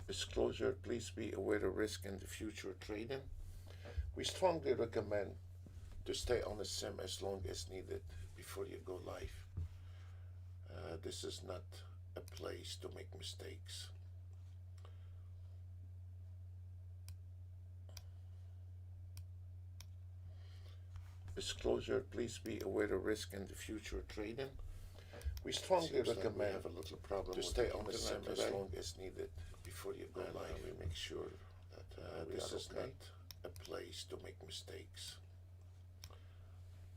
Disclosure, please be aware of risk in the future trading. We strongly recommend to stay on the sim as long as needed before you go live. This is not a place to make mistakes. Disclosure, please be aware of risk in the future trading. We strongly recommend have a little problem to stay on the sim as long as needed before you go live. We make sure that this is not a place to make mistakes.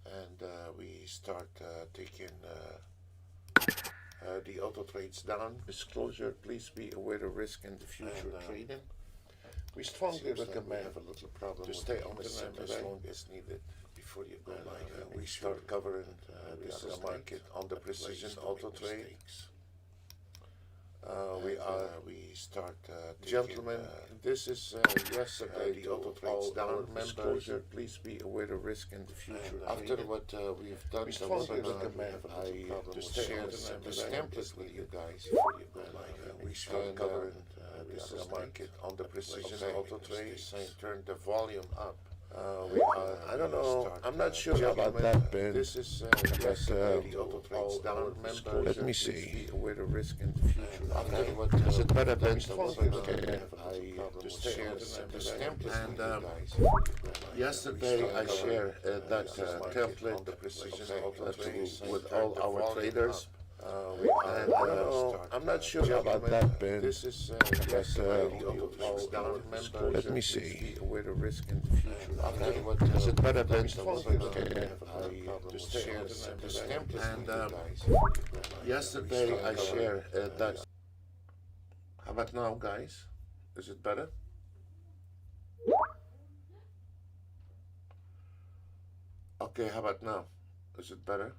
And we start taking the auto trades down. Disclosure, please be aware of risk in the future trading. We strongly recommend have a little problem to stay on the sim as long as needed before you go live. We start covering the market on the precision auto trades. We start gentlemen, this is yesterday the auto trades down. Disclosure, please be aware of risk in the future. After what we've done, we strongly recommend I to share this template with you guys before you go live. We start covering this is market on the precision auto trades and turn the volume up. I don't know. I'm not sure about that, Ben. This is the auto trades down. Let me see. Aware of risk in the future. Is it better, Ben? I share this template. And yesterday I shared that template with all our traders. I'm not sure about that, Ben. This is let me see. Aware of risk in the future. Is it better, Ben? I share this template. And yesterday I shared that. How about now, guys? Is it better? Okay, how about now? Is it better?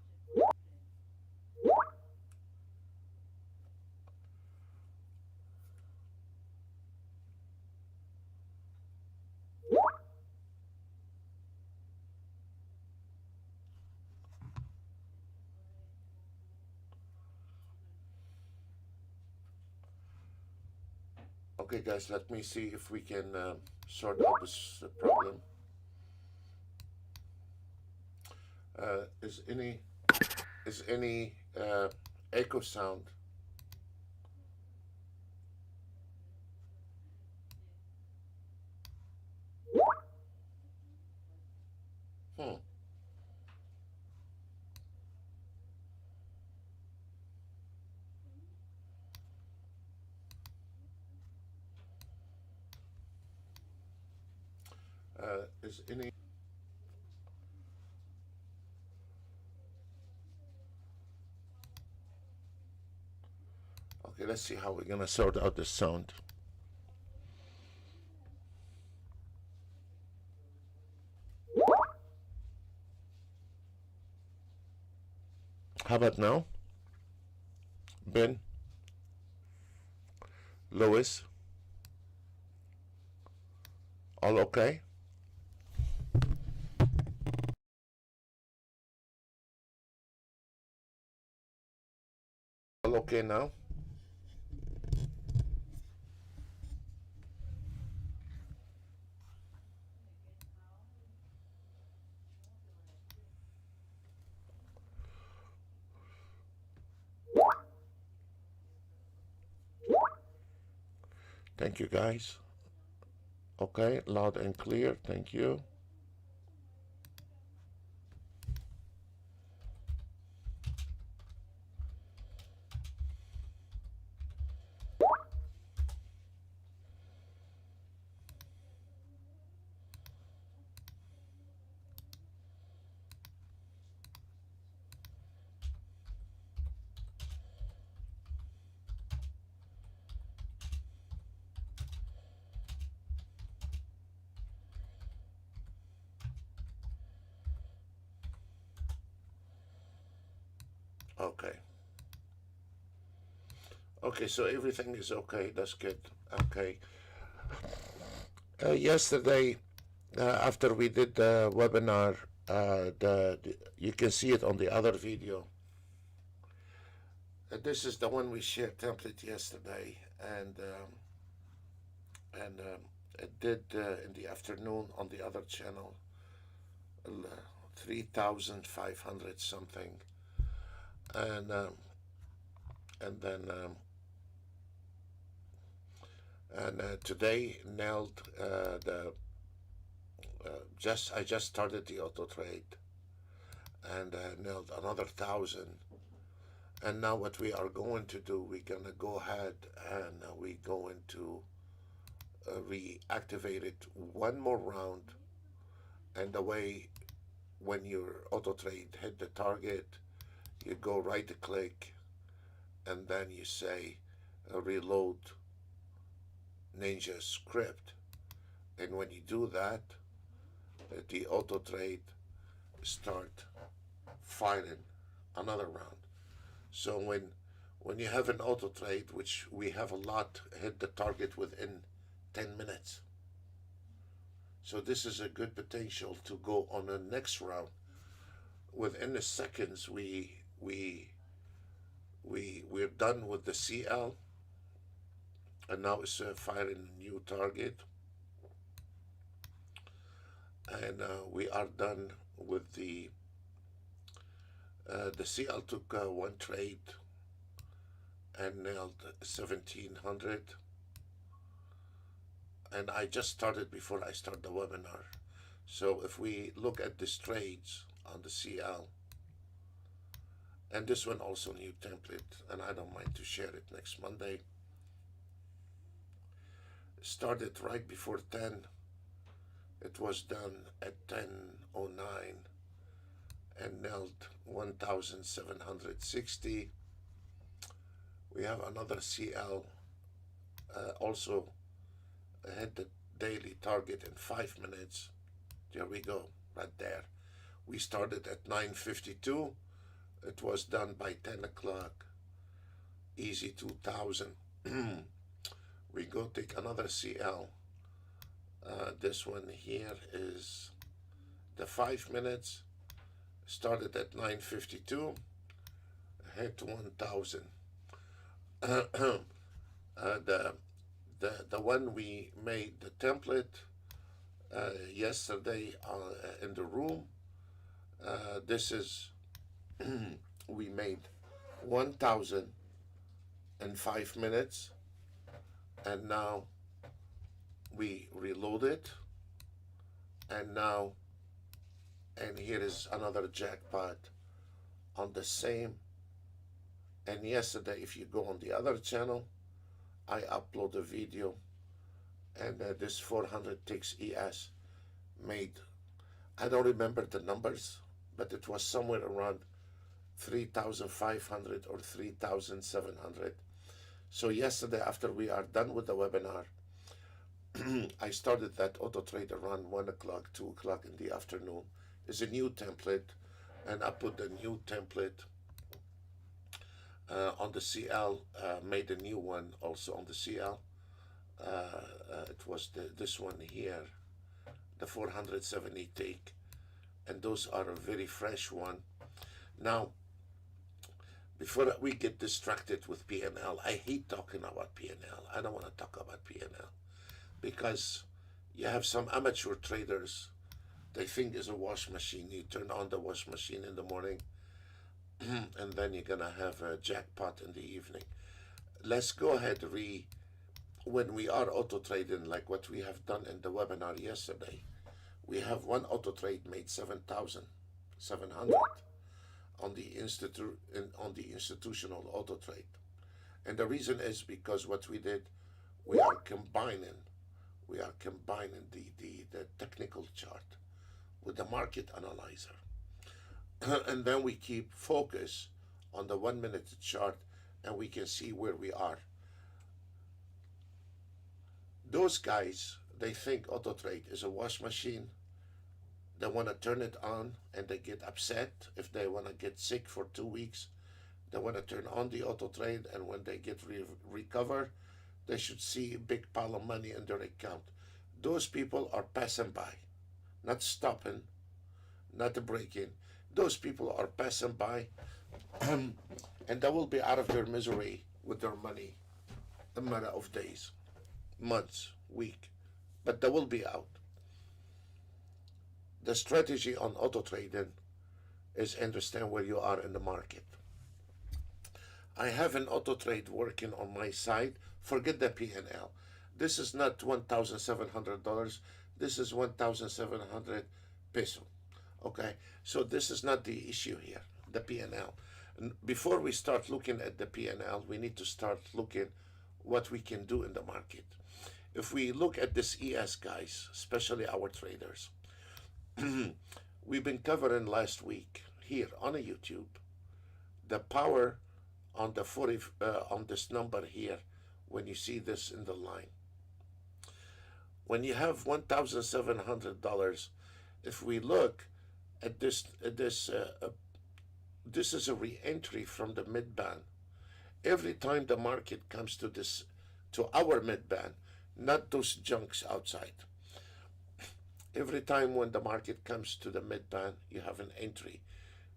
Okay, guys, let me see if we can sort out this problem. Is any echo sound? Is any okay, let's see how we're gonna sort out the sound. How about now? Ben? Lois? All okay? All okay now? Thank you, guys. Okay, loud and clear. Thank you. Okay. Okay, so everything is okay. That's good. Okay. Yesterday, after we did the webinar, you can see it on the other video. This is the one we shared template yesterday, and and it did in the afternoon on the other channel 3,500 something, and then today nailed the I just started the auto trade and nailed another 1,000. And now what we are going to do, we're gonna go ahead and we're going to reactivate it one more round. And the way when your auto trade hit the target, you go right click and then you say reload Ninja script. And when you do that, the auto trade start firing another round. So when you have an auto trade, which we have a lot, hit the target within 10 minutes. So this is a good potential to go on the next round. Within the seconds, we're done with the CL, and now it's firing a new target. And we are done with the CL took one trade and nailed 1,700. And I just started before I start the webinar. So if we look at these trades on the CL, and this one also new template, and I don't mind to share it next Monday. Started right before 10. It was done at 10:09 and nailed 1,760. We have another CL also hit the daily target in 5 minutes. There we go, right there. We started at 9:52. It was done by 10 o'clock. Easy 2,000. We go take another CL. This one here is the 5 minutes. Started at 9:52. Hit 1,000. The one we made the template yesterday in the room. This is we made 1,000 in 5 minutes, and now we reload it, and now, and here is another jackpot on the same. And yesterday, if you go on the other channel, I upload a video, and this 400 ticks ES made, I don't remember the numbers, but it was somewhere around 3,500 or 3,700. So yesterday, after we are done with the webinar, I started that auto trade around 1 o'clock, 2 o'clock in the afternoon. It's a new template, and I put the new template on the CL, made a new one also on the CL. It was this one here, the 470 tick, and those are a very fresh one. Now, before we get distracted with PNL, I hate talking about PNL. I don't want to talk about PNL because you have some amateur traders, they think it's a wash machine. You turn on the wash machine in the morning and then you're gonna have a jackpot in the evening. Let's go ahead when we are auto trading like what we have done in the webinar yesterday. We have one auto trade made 7,700 on the institutional auto trade, and the reason is because what we did, we are combining the technical chart with the market analyzer. And then we keep focus on the 1 minute chart, and we can see where we are. Those guys, they think auto trade is a wash machine. They want to turn it on and they get upset if they want to get sick for 2 weeks. They want to turn on the auto trade, and when they get recover, they should see a big pile of money in their account. Those people are passing by, not stopping, not breaking. Those people are passing by, and they will be out of their misery with their money a matter of days, months, week, but they will be out. The strategy on auto trading is understand where you are in the market. I have an auto trade working on my side. Forget the P&L. This is not $1,700. This is 1,700 peso. Okay, so this is not the issue here, the P&L. Before we start looking at the P&L, we need to start looking what we can do in the market. If we look at this ES, guys, especially our traders, we've been covering last week here on a YouTube the power on the 40 on this number here. When you see this in the line, when you have $1,700, if we look at this this is a re-entry from the mid-band. Every time the market comes to this, to our mid-band, not those junks outside. Every time when the market comes to the mid-band, you have an entry,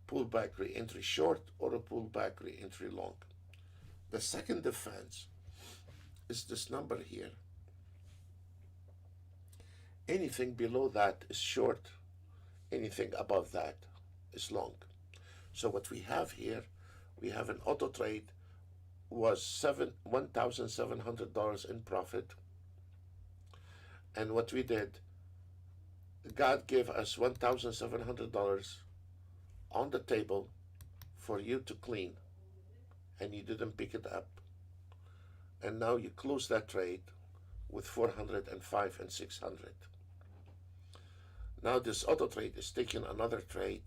pullback re-entry short or a pullback re-entry long. The second defense is this number here. Anything below that is short, anything above that is long. So what we have here, we have an auto trade was $1,700 in profit. And what we did, God gave us $1,700 on the table for you to clean, and you didn't pick it up. And now you close that trade with 405 and 600. Now this auto trade is taking another trade.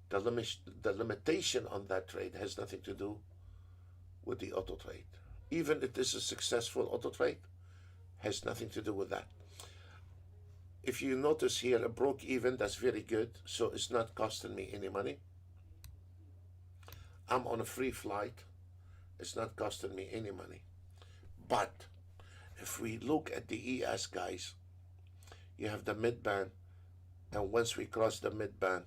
The limitation on that trade has nothing to do with the auto trade. Even if this is a successful auto trade, has nothing to do with that. If you notice here, a broke even, that's very good, so it's not costing me any money. I'm on a free flight, it's not costing me any money. But if we look at the ES, guys, you have the mid-band, and once we cross the mid-band,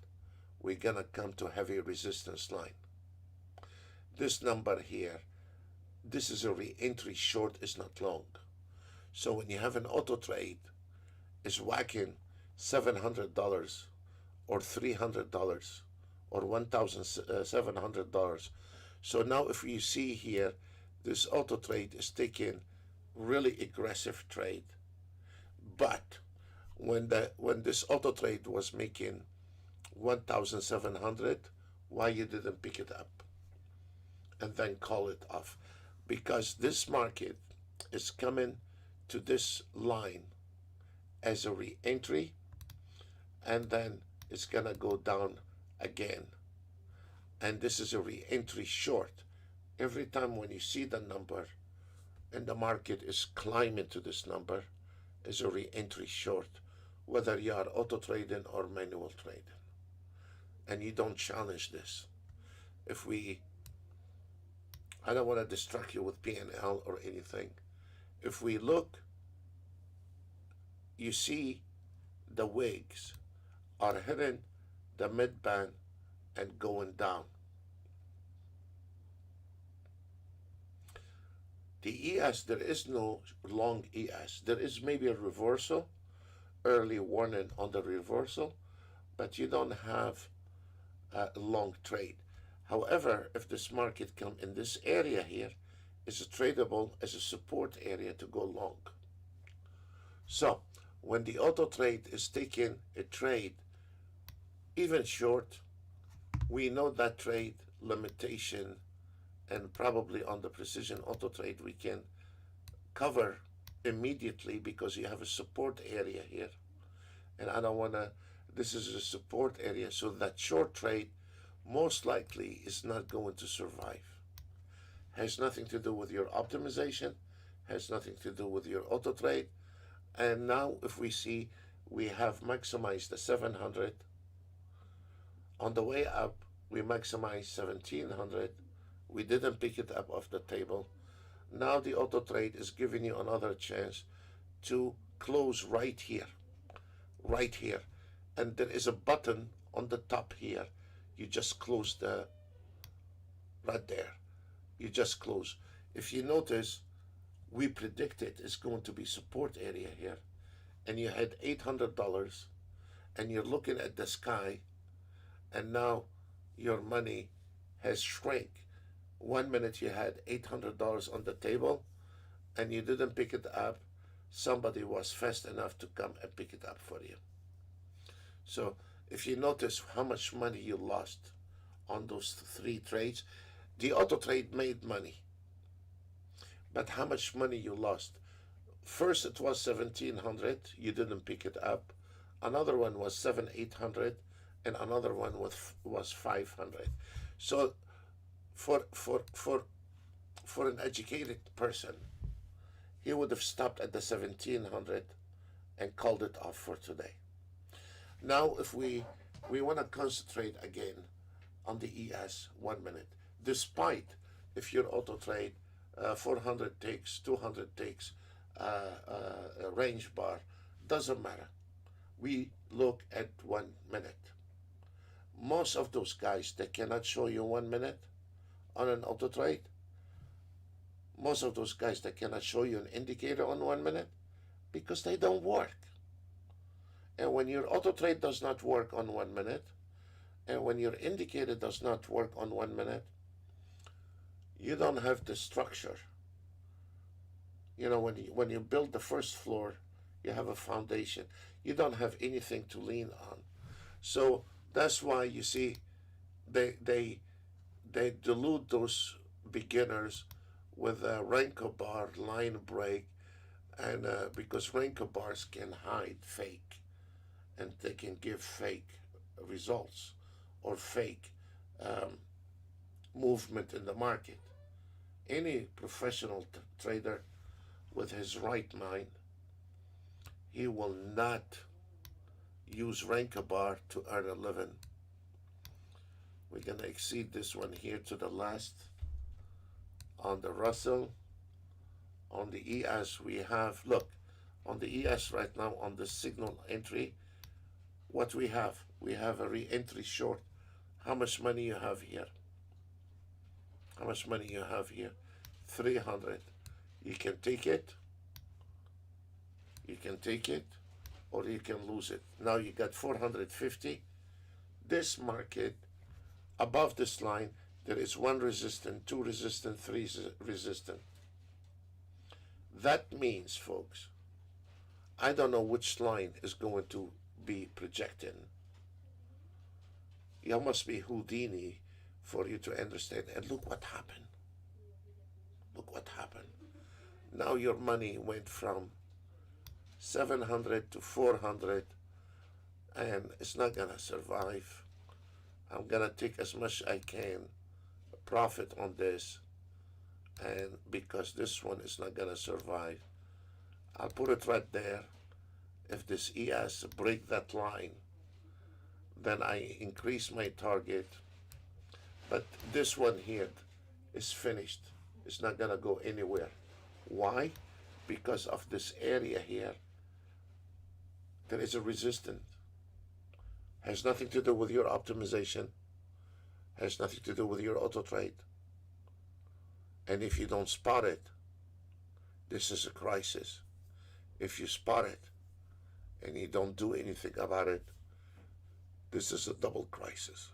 we're gonna come to heavy resistance line. This number here, this is a re-entry short, is not long. So when you have an auto trade, is whacking $700 or $300 or $1,700. So now if you see here, this auto trade is taking really aggressive trade. But when this auto trade was making 1,700, why you didn't pick it up and then call it off? Because this market is coming to this line as a re-entry, and then it's gonna go down again, and this is a re-entry short. Every time when you see the number and the market is climbing to this number, is a re-entry short, whether you are auto trading or manual trading, and you don't challenge this. I don't want to distract you with P&L or anything. If we look, you see the wigs are hitting the mid-band and going down. The ES, there is no long ES. There is maybe a reversal, early warning on the reversal, but you don't have a long trade. However, if this market come in this area here, it's tradable as a support area to go long. So when the auto trade is taking a trade, even short, we know that trade limitation, and probably on the precision auto trade we can cover immediately because you have a support area here. And I don't want to, this is a support area, so that short trade most likely is not going to survive. Has nothing to do with your optimization, has nothing to do with your auto trade. And now if we see, we have maximized the 700. On the way up, we maximized 1700. We didn't pick it up off the table. Now the auto trade is giving you another chance to close right here, right here. And there is a button on the top here. You just close right there. You just close. If you notice, we predicted is going to be support area here, and you had $800, and you're looking at the sky, and now your money has shrank. 1 minute you had $800 on the table, and you didn't pick it up. Somebody was fast enough to come and pick it up for you. So if you notice how much money you lost on those 3 trades, the auto trade made money, but how much money you lost? First it was 1,700, you didn't pick it up. Another one was 700-800, and another one was 500. So for an educated person, he would have stopped at the 1,700 and called it off for today. Now, if we want to concentrate again on the ES 1 minute, despite if your auto trade 400 ticks, 200 ticks, range bar, doesn't matter. We look at 1 minute. Most of those guys, they cannot show you 1 minute on an auto trade. Most of those guys, they cannot show you an indicator on 1 minute because they don't work. And when your auto trade does not work on 1 minute, and when your indicator does not work on 1 minute, you don't have the structure. You know, when you build the first floor, you have a foundation. You don't have anything to lean on. So that's why you see they delude those beginners with a Renko bar, line break, and because Renko bars can hide fake, and they can give fake results or fake movement in the market. Any professional trader with his right mind, he will not use Renko bar to earn a living. We're going to exceed this one here to the last. On the Russell, on the ES, we have, look, on the ES right now, on the signal entry, what we have a re-entry short. How much money you have here? How much money you have here? 300. You can take it. You can take it, or you can lose it. Now you got 450. This market, above this line, there is 1 resistant, 2 resistant, 3 resistant. That means, folks, I don't know which line is going to be projecting. You must be Houdini for you to understand. And look what happened. Look what happened. Now your money went from 700 to 400, and it's not gonna survive. I'm gonna take as much as I can profit on this, and because this one is not gonna survive, I'll put it right there. If this ES break that line, then I increase my target. But this one here is finished. It's not gonna go anywhere. Why? Because of this area here. There is a resistance. Has nothing to do with your optimization. Has nothing to do with your auto trade. And if you don't spot it, this is a crisis. If you spot it and you don't do anything about it, this is a double crisis.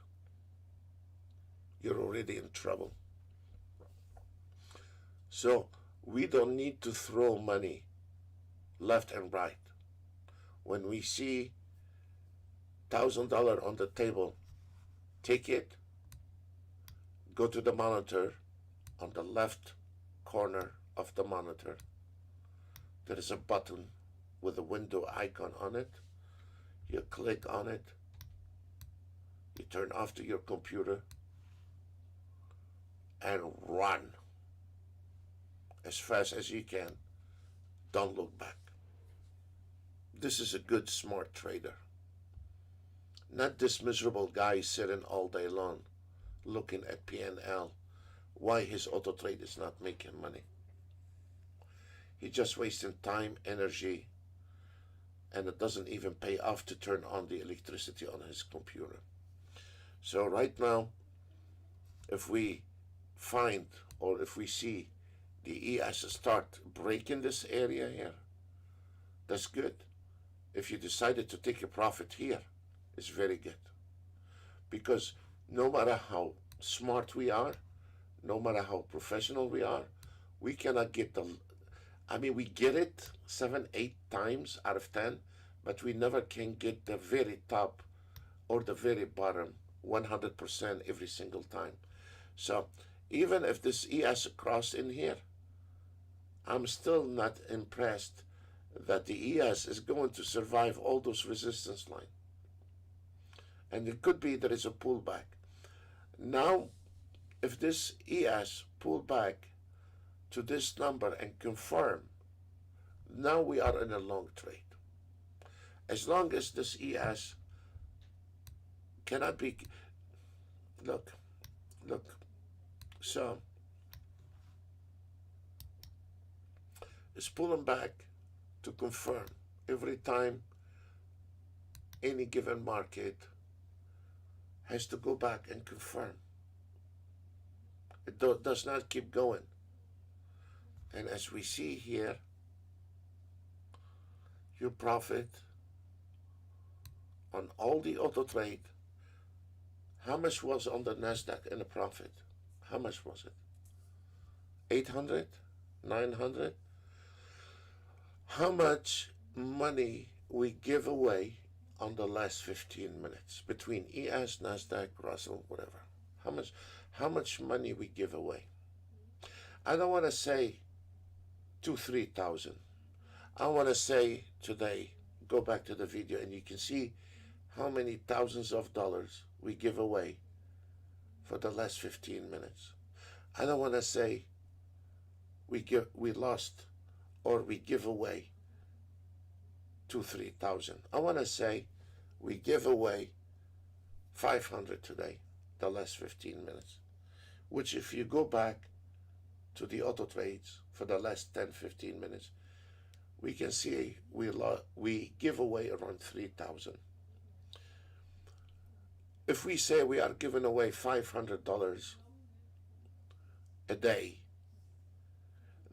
You're already in trouble. So we don't need to throw money left and right. When we see $1,000 on the table, take it, go to the monitor. On the left corner of the monitor, there is a button with a window icon on it. You click on it. You turn off to your computer and run as fast as you can. Don't look back. This is a good, smart trader. Not this miserable guy sitting all day long looking at P&L. Why his auto trade is not making money. He's just wasting time, energy, and it doesn't even pay off to turn on the electricity on his computer. So right now, if we find or if we see the ES start breaking this area here, that's good. If you decided to take a profit here, it's very good. Because no matter how smart we are, no matter how professional we are, we cannot get we get it 7, 8 times out of 10, but we never can get the very top or the very bottom 100% every single time. So even if this ES crossed in here, I'm still not impressed that the ES is going to survive all those resistance lines. And it could be there is a pullback. Now, if this ES pull back to this number and confirm, now we are in a long trade. As long as this ES cannot be, look, so it's pulling back to confirm every time any given market has to go back and confirm. It does not keep going. And as we see here, your profit on all the auto trade, how much was on the NASDAQ in a profit? How much was it? 800? 900? How much money we give away on the last 15 minutes between ES, NASDAQ, Russell, whatever? How much money we give away? I don't want to say 2,000-3,000. I want to say today, go back to the video and you can see how many thousands of dollars we give away for the last 15 minutes. I don't want to say we lost or we give away 2,000-3,000. I want to say we give away 500 today, the last 15 minutes, which if you go back to the auto trades for the last 10-15 minutes, we can see we give away around 3,000. If we say we are giving away $500 a day,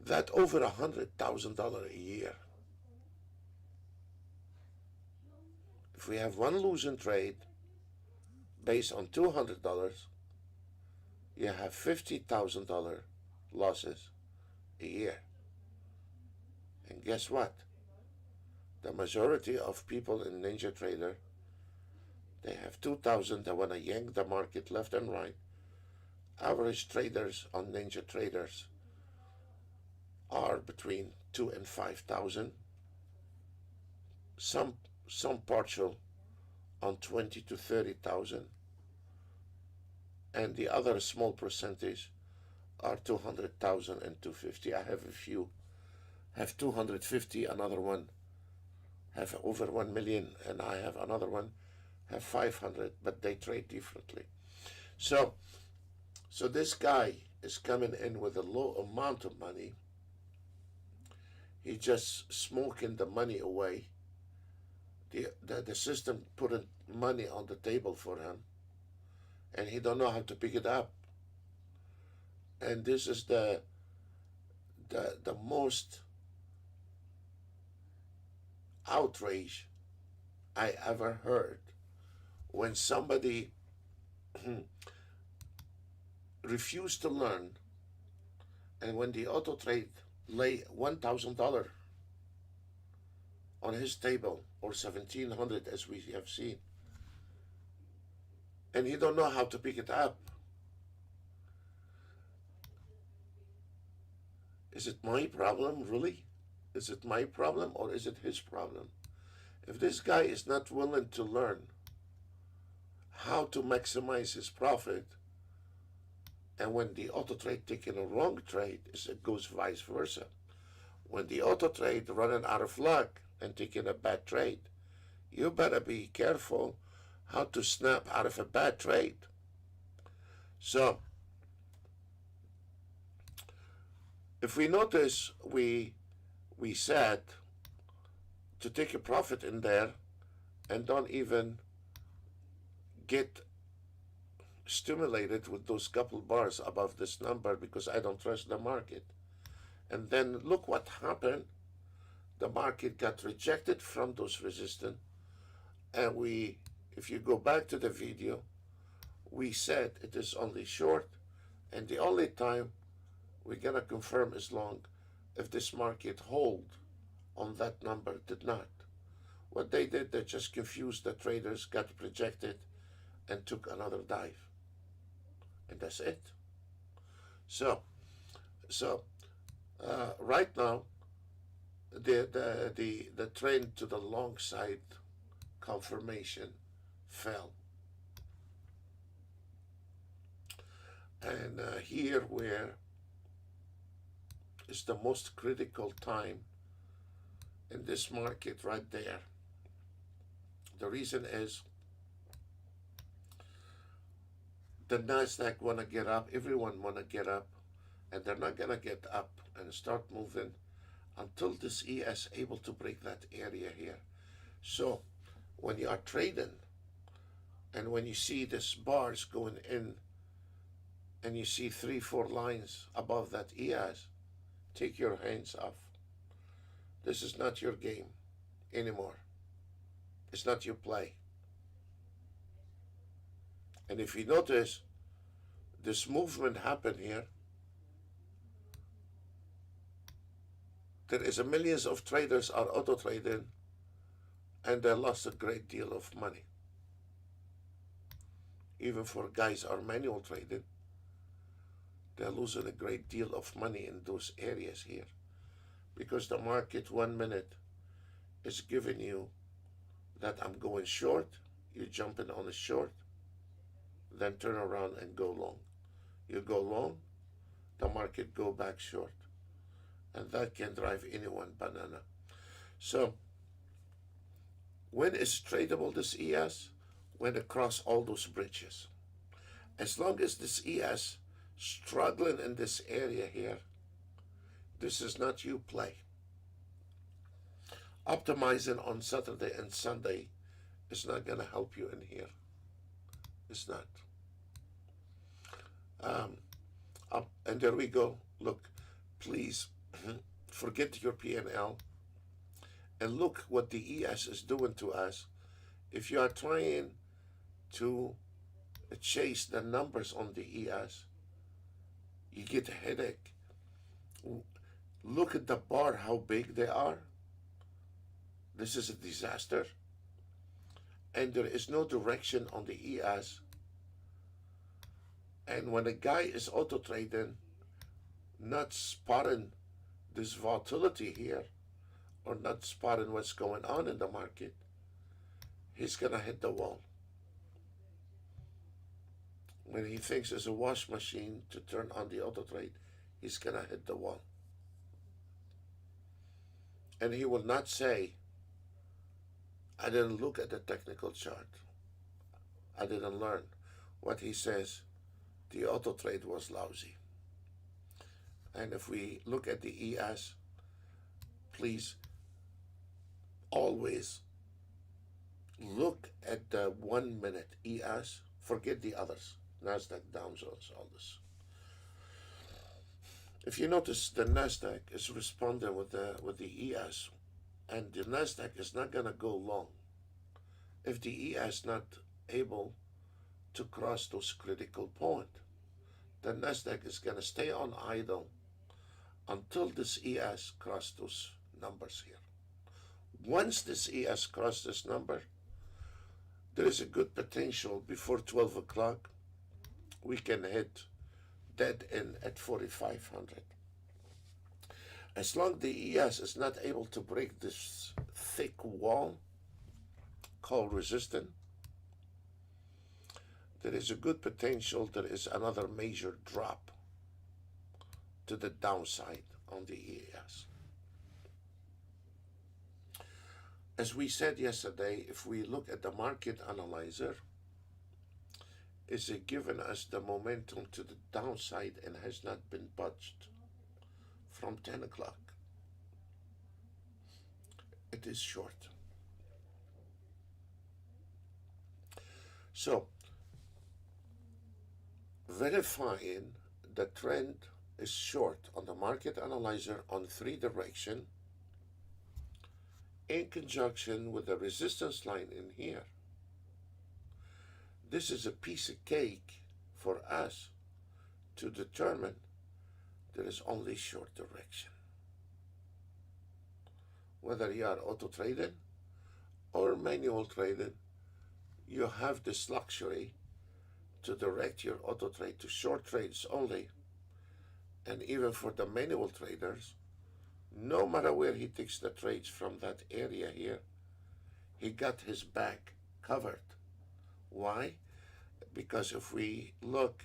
that over $100,000 a year. If we have one losing trade based on $200, you have $50,000 losses a year. And guess what? The majority of people in NinjaTrader, they have 2,000 that want to yank the market left and right. Average traders on NinjaTraders are between 2,000 and 5,000. Some partial on 20 to 30,000, and the other small percentage are 200,000 and 250. I have a few have 250, another one have over 1 million, and I have another one have 500, but they trade differently. So this guy is coming in with a low amount of money. He just smoking the money away. The system putting money on the table for him, and he don't know how to pick it up. And this is the most outrage I ever heard, when somebody refused to learn, and when the auto trade lay $1,000 on his table, or 1,700 as we have seen, and he don't know how to pick it up. Is it my problem, really? Is it my problem, or is it his problem? If this guy is not willing to learn how to maximize his profit, and when the auto trade taking a wrong trade, it goes vice versa. When the auto trade running out of luck and taking a bad trade, you better be careful how to snap out of a bad trade. So if we notice, we said to take a profit in there and don't even get stimulated with those couple bars above this number, because I don't trust the market. And then look what happened. The market got rejected from those resistance. And if you go back to the video, we said it is only short. And the only time we're going to confirm is long if this market hold on that number. Did not. What they did, they just confused the traders, got rejected, and took another dive. And that's it. So right now, the trend to the long side confirmation fell. And here where is the most critical time in this market right there. The reason is the NASDAQ want to get up, everyone want to get up, and they're not going to get up and start moving until this ES able to break that area here. So when you are trading and when you see this bars going in and you see 3-4 lines above that ES, take your hands off. This is not your game anymore. It's not your play. And if you notice, this movement happened here. There is a millions of traders are auto trading, and they lost a great deal of money. Even for guys are manual trading, they're losing a great deal of money in those areas here, because the market 1 minute is giving you that I'm going short, you're jumping on a short, then turn around and go long. You go long, the market go back short. And that can drive anyone banana. So when is tradable this ES? When it cross all those bridges. As long as this ES struggling in this area here, this is not you play. Optimizing on Saturday and Sunday is not going to help you in here. It's not. And there we go. Look, please forget your P&L and look what the ES is doing to us. If you are trying to chase the numbers on the ES, you get a headache. Look at the bar, how big they are. This is a disaster. And there is no direction on the ES. And when a guy is auto trading, not spotting this volatility here, or not spotting what's going on in the market, he's gonna hit the wall. When he thinks it's a wash machine to turn on the auto trade, he's gonna hit the wall. And he will not say, I didn't look at the technical chart, I didn't learn. What he says, the auto trade was lousy. And if we look at the ES, please always look at the 1 minute ES, forget the others, NASDAQ, Dow Jones, all this. If you notice, the NASDAQ is responding with the ES, and the NASDAQ is not going to go long if the ES not able to cross those critical points. The NASDAQ is going to stay on idle until this ES cross those numbers here. Once this ES cross this number, there is a good potential before 12 o'clock we can hit dead end at 4,500. As long as the ES is not able to break this thick wall called resistance, there is a good potential there is another major drop to the downside on the ES. As we said yesterday, if we look at the market analyzer, is it giving us the momentum to the downside and has not been budged from 10 o'clock. It is short. So, verifying the trend is short on the market analyzer on 3 direction in conjunction with the resistance line in here. This is a piece of cake for us to determine there is only short direction. Whether you are auto trading or manual trading, you have this luxury to direct your auto trade to short trades only. And even for the manual traders, no matter where he takes the trades from that area here, he got his back covered. Why? Because if we look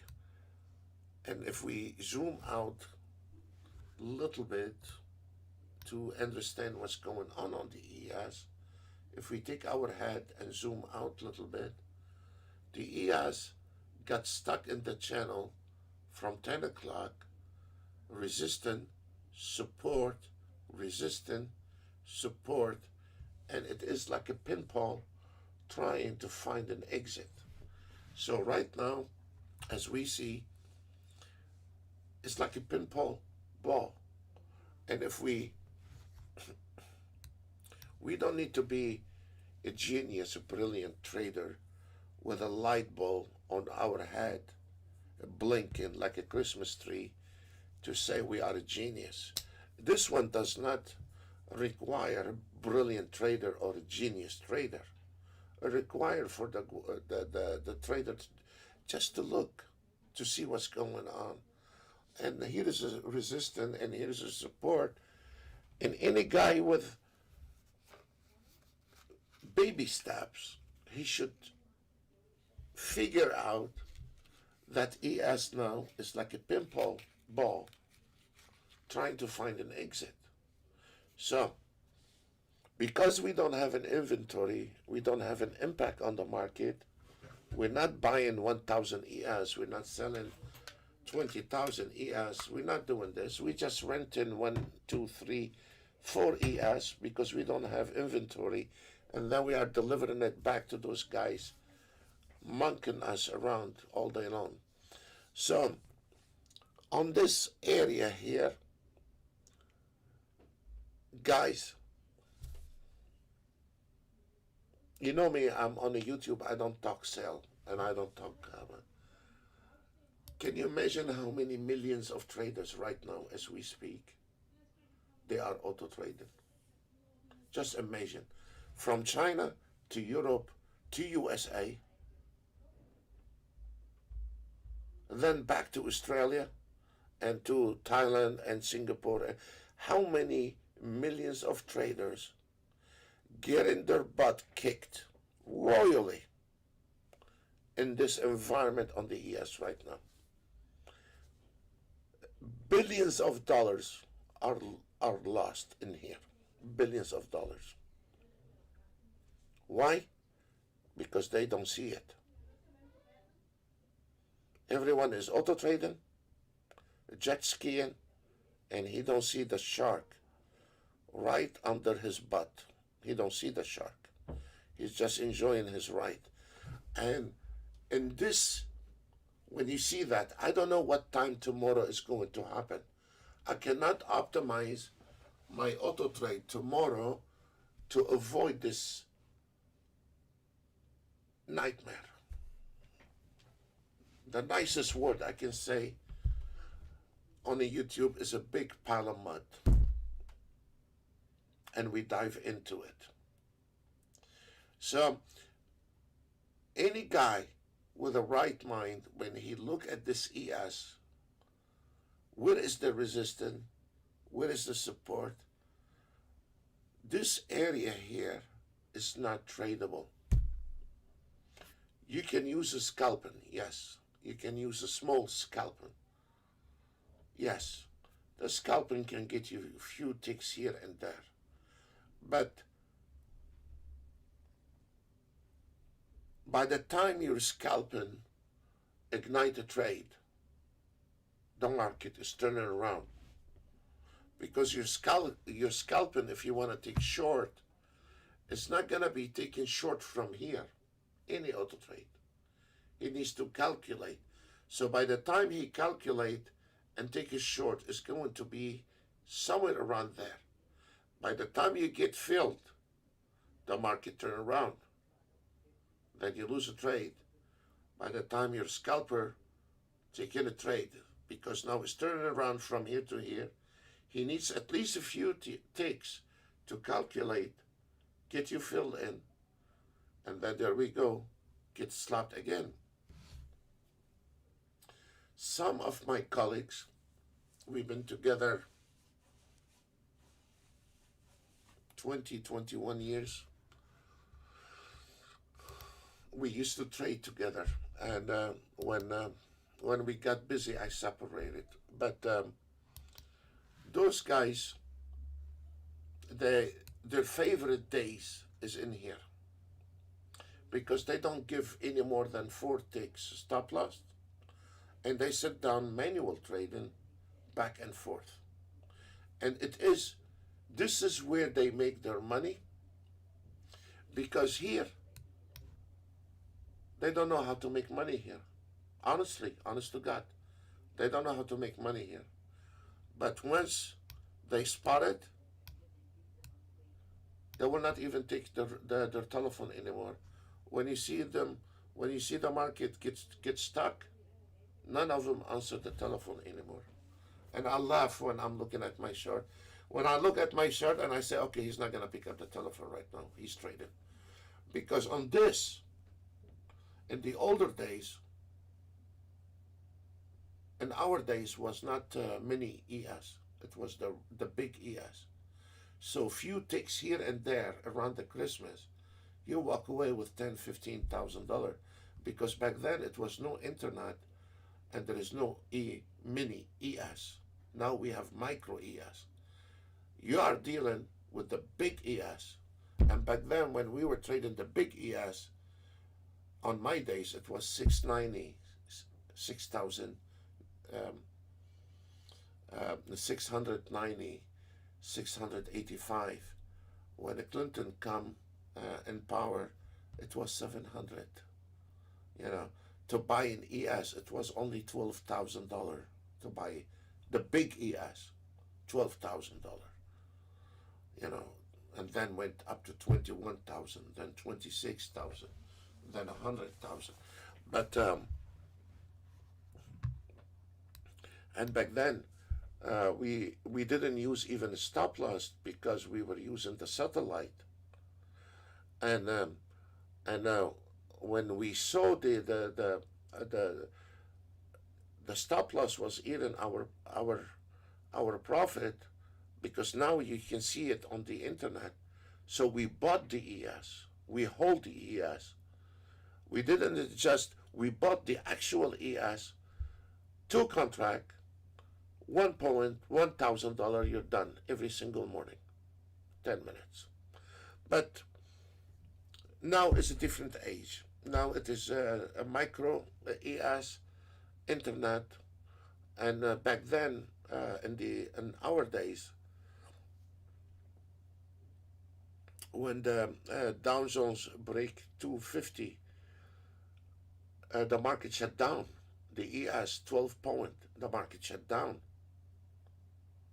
and if we zoom out a little bit to understand what's going on the ES, if we take our head and zoom out a little bit, the ES got stuck in the channel from 10 o'clock, resistant, support, resistant, support, and it is like a pinball trying to find an exit. So right now, as we see, it's like a pinball ball. And if we don't need to be a genius, a brilliant trader with a light bulb on our head, blinking like a Christmas tree, to say we are a genius. This one does not require a brilliant trader or a genius trader. It requires for the trader just to look, to see what's going on. And here is a resistance and here is a support. And any guy with baby steps, he should figure out that ES now is like a pinball ball trying to find an exit. So, because we don't have an inventory, we don't have an impact on the market, we're not buying 1,000 ES, we're not selling 20,000 ES, we're not doing this. We just renting 1, 2, 3, 4 ES because we don't have inventory, and then we are delivering it back to those guys monkeying us around all day long. So, on this area here, guys, you know me, I'm on the YouTube, I don't talk sell, and I don't talk can you imagine how many millions of traders right now as we speak, they are auto trading? Just imagine, from China to Europe to USA, then back to Australia and to Thailand and Singapore. How many millions of traders getting their butt kicked royally in this environment on the ES right now? Billions of dollars are lost in here. Billions of dollars. Why? Because they don't see it. Everyone is auto trading, jet skiing, and he don't see the shark right under his butt. He don't see the shark. He's just enjoying his ride. And in this, when you see that, I don't know what time tomorrow is going to happen. I cannot optimize my auto trade tomorrow to avoid this nightmare. The nicest word I can say on the YouTube is a big pile of mud. And we dive into it. So, any guy with a right mind, when he look at this ES, where is the resistance? Where is the support? This area here is not tradable. You can use a scalping, yes. You can use a small scalping. Yes, the scalping can get you a few ticks here and there. But by the time you're scalping, ignite a trade, the market is turning around. Because you're scalping, if you want to take short, it's not going to be taken short from here, any auto trade. He needs to calculate. So by the time he calculate and take a short is going to be somewhere around there. By the time you get filled, the market turn around. Then you lose a trade. By the time you're a scalper, take in a trade, because now it's turning around from here to here. He needs at least a few ticks to calculate, get you filled in, and then there we go, get slapped again. Some of my colleagues, we've been together 20, 21 years. We used to trade together, and when we got busy, I separated. But those guys, their favorite days is in here, because they don't give any more than 4 ticks stop loss, and they sit down manual trading back and forth. And this is where they make their money, because here they don't know how to make money here. Honestly, honest to God, they don't know how to make money here. But once they spot it, they will not even take their telephone anymore. When you see the market get stuck, none of them answer the telephone anymore. And I laugh when I'm looking at my chart. When I look at my chart and I say, okay, he's not going to pick up the telephone right now. He's trading. Because on this, in the older days, in our days was not mini ES. It was the big ES. So few ticks here and there around the Christmas, you walk away with $10,000-$15,000, because back then it was no internet and there is no mini ES. Now we have micro ES. You are dealing with the big ES, and back then when we were trading the big ES, on my days it was 690, 6,000. 690, 685. When Clinton come in power, it was 700. To buy an ES, it was only $12,000 to buy the big ES, $12,000. And then went up to 21,000, then 26,000, then 100,000. But and back then, we didn't use even a stop loss, because we were using the satellite. And when we saw the stop loss was eating our profit, because now you can see it on the internet. So we bought the ES. We hold the ES. We didn't we bought the actual ES, 2 contract, $1,000, you're done every single morning, 10 minutes. But now it's a different age. Now it is a micro ES, internet, and back then, in our days, when the Dow Jones break 250, the market shut down. The ES 12 point, the market shut down.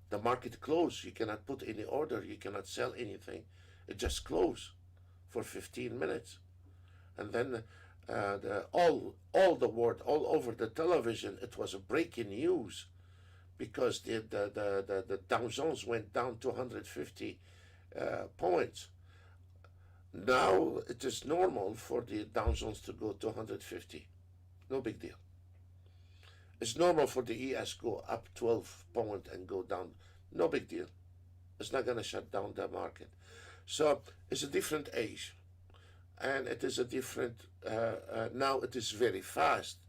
The market closed. You cannot put any order. You cannot sell anything. It just closed for 15 minutes. And then all the world, all over the television, it was a breaking news, because the Dow Jones went down 250 points. Now it is normal for the Dow Jones to go 250. No big deal. It's normal for the ES go up 12 points and go down. No big deal. It's not going to shut down the market. So it's a different age. And it is a different, now it is very fast,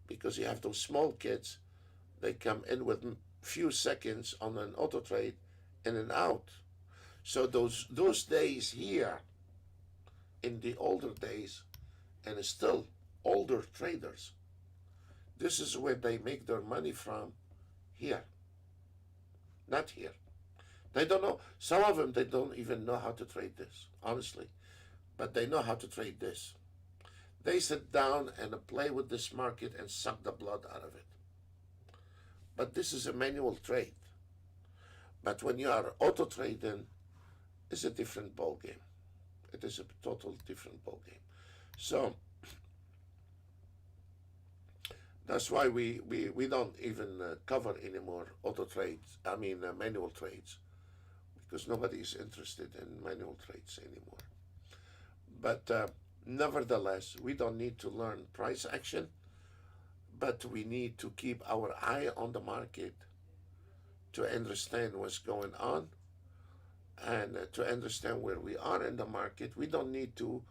because you have those small kids. They come in with few seconds on an auto trade, in and out. So those days here, in the older days, and still older traders, this is where they make their money from, here, not here. They don't know. Some of them, they don't even know how to trade this, honestly. But they know how to trade this. They sit down and play with this market and suck the blood out of it. But this is a manual trade. But when you are auto trading, it's a different ball game. It is a total different ball game. So that's why we don't even cover anymore auto trades. I mean manual trades, because nobody is interested in manual trades anymore. But nevertheless, we don't need to learn price action, but we need to keep our eye on the market to understand what's going on and to understand where we are in the market. We don't need to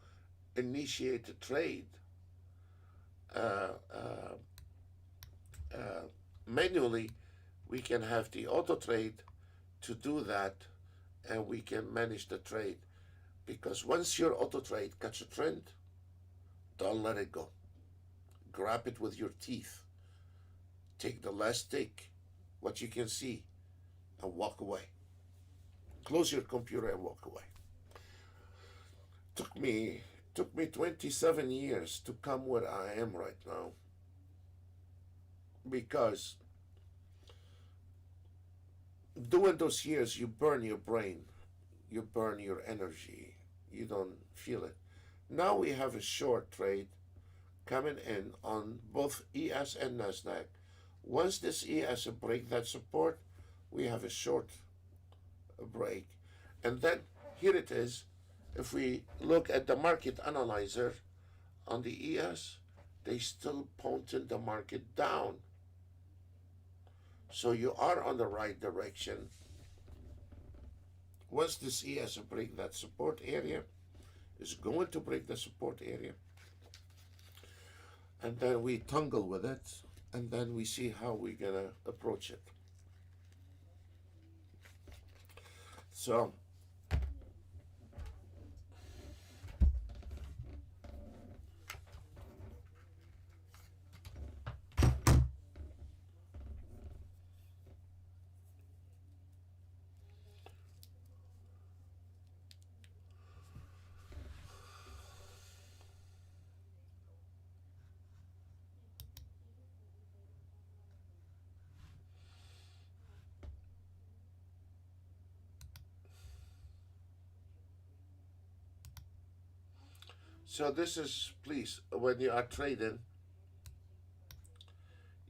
initiate a trade manually. We can have the auto trade to do that, and we can manage the trade, because once your auto trade catch a trend, don't let it go. Grab it with your teeth. Take the last tick, what you can see, and walk away. Close your computer and walk away. Took me 27 years to come where I am right now, because during those years you burn your brain, you burn your energy, you don't feel it. Now we have a short trade coming in on both ES and NASDAQ. Once this ES break that support, we have a short break. And then here it is. If we look at the market analyzer on the ES, they still pointing the market down. So you are on the right direction. Once this ES break that support area, is going to break the support area, and then we tangle with it, and then we see how we're gonna approach it. So So this is, please, when you are trading,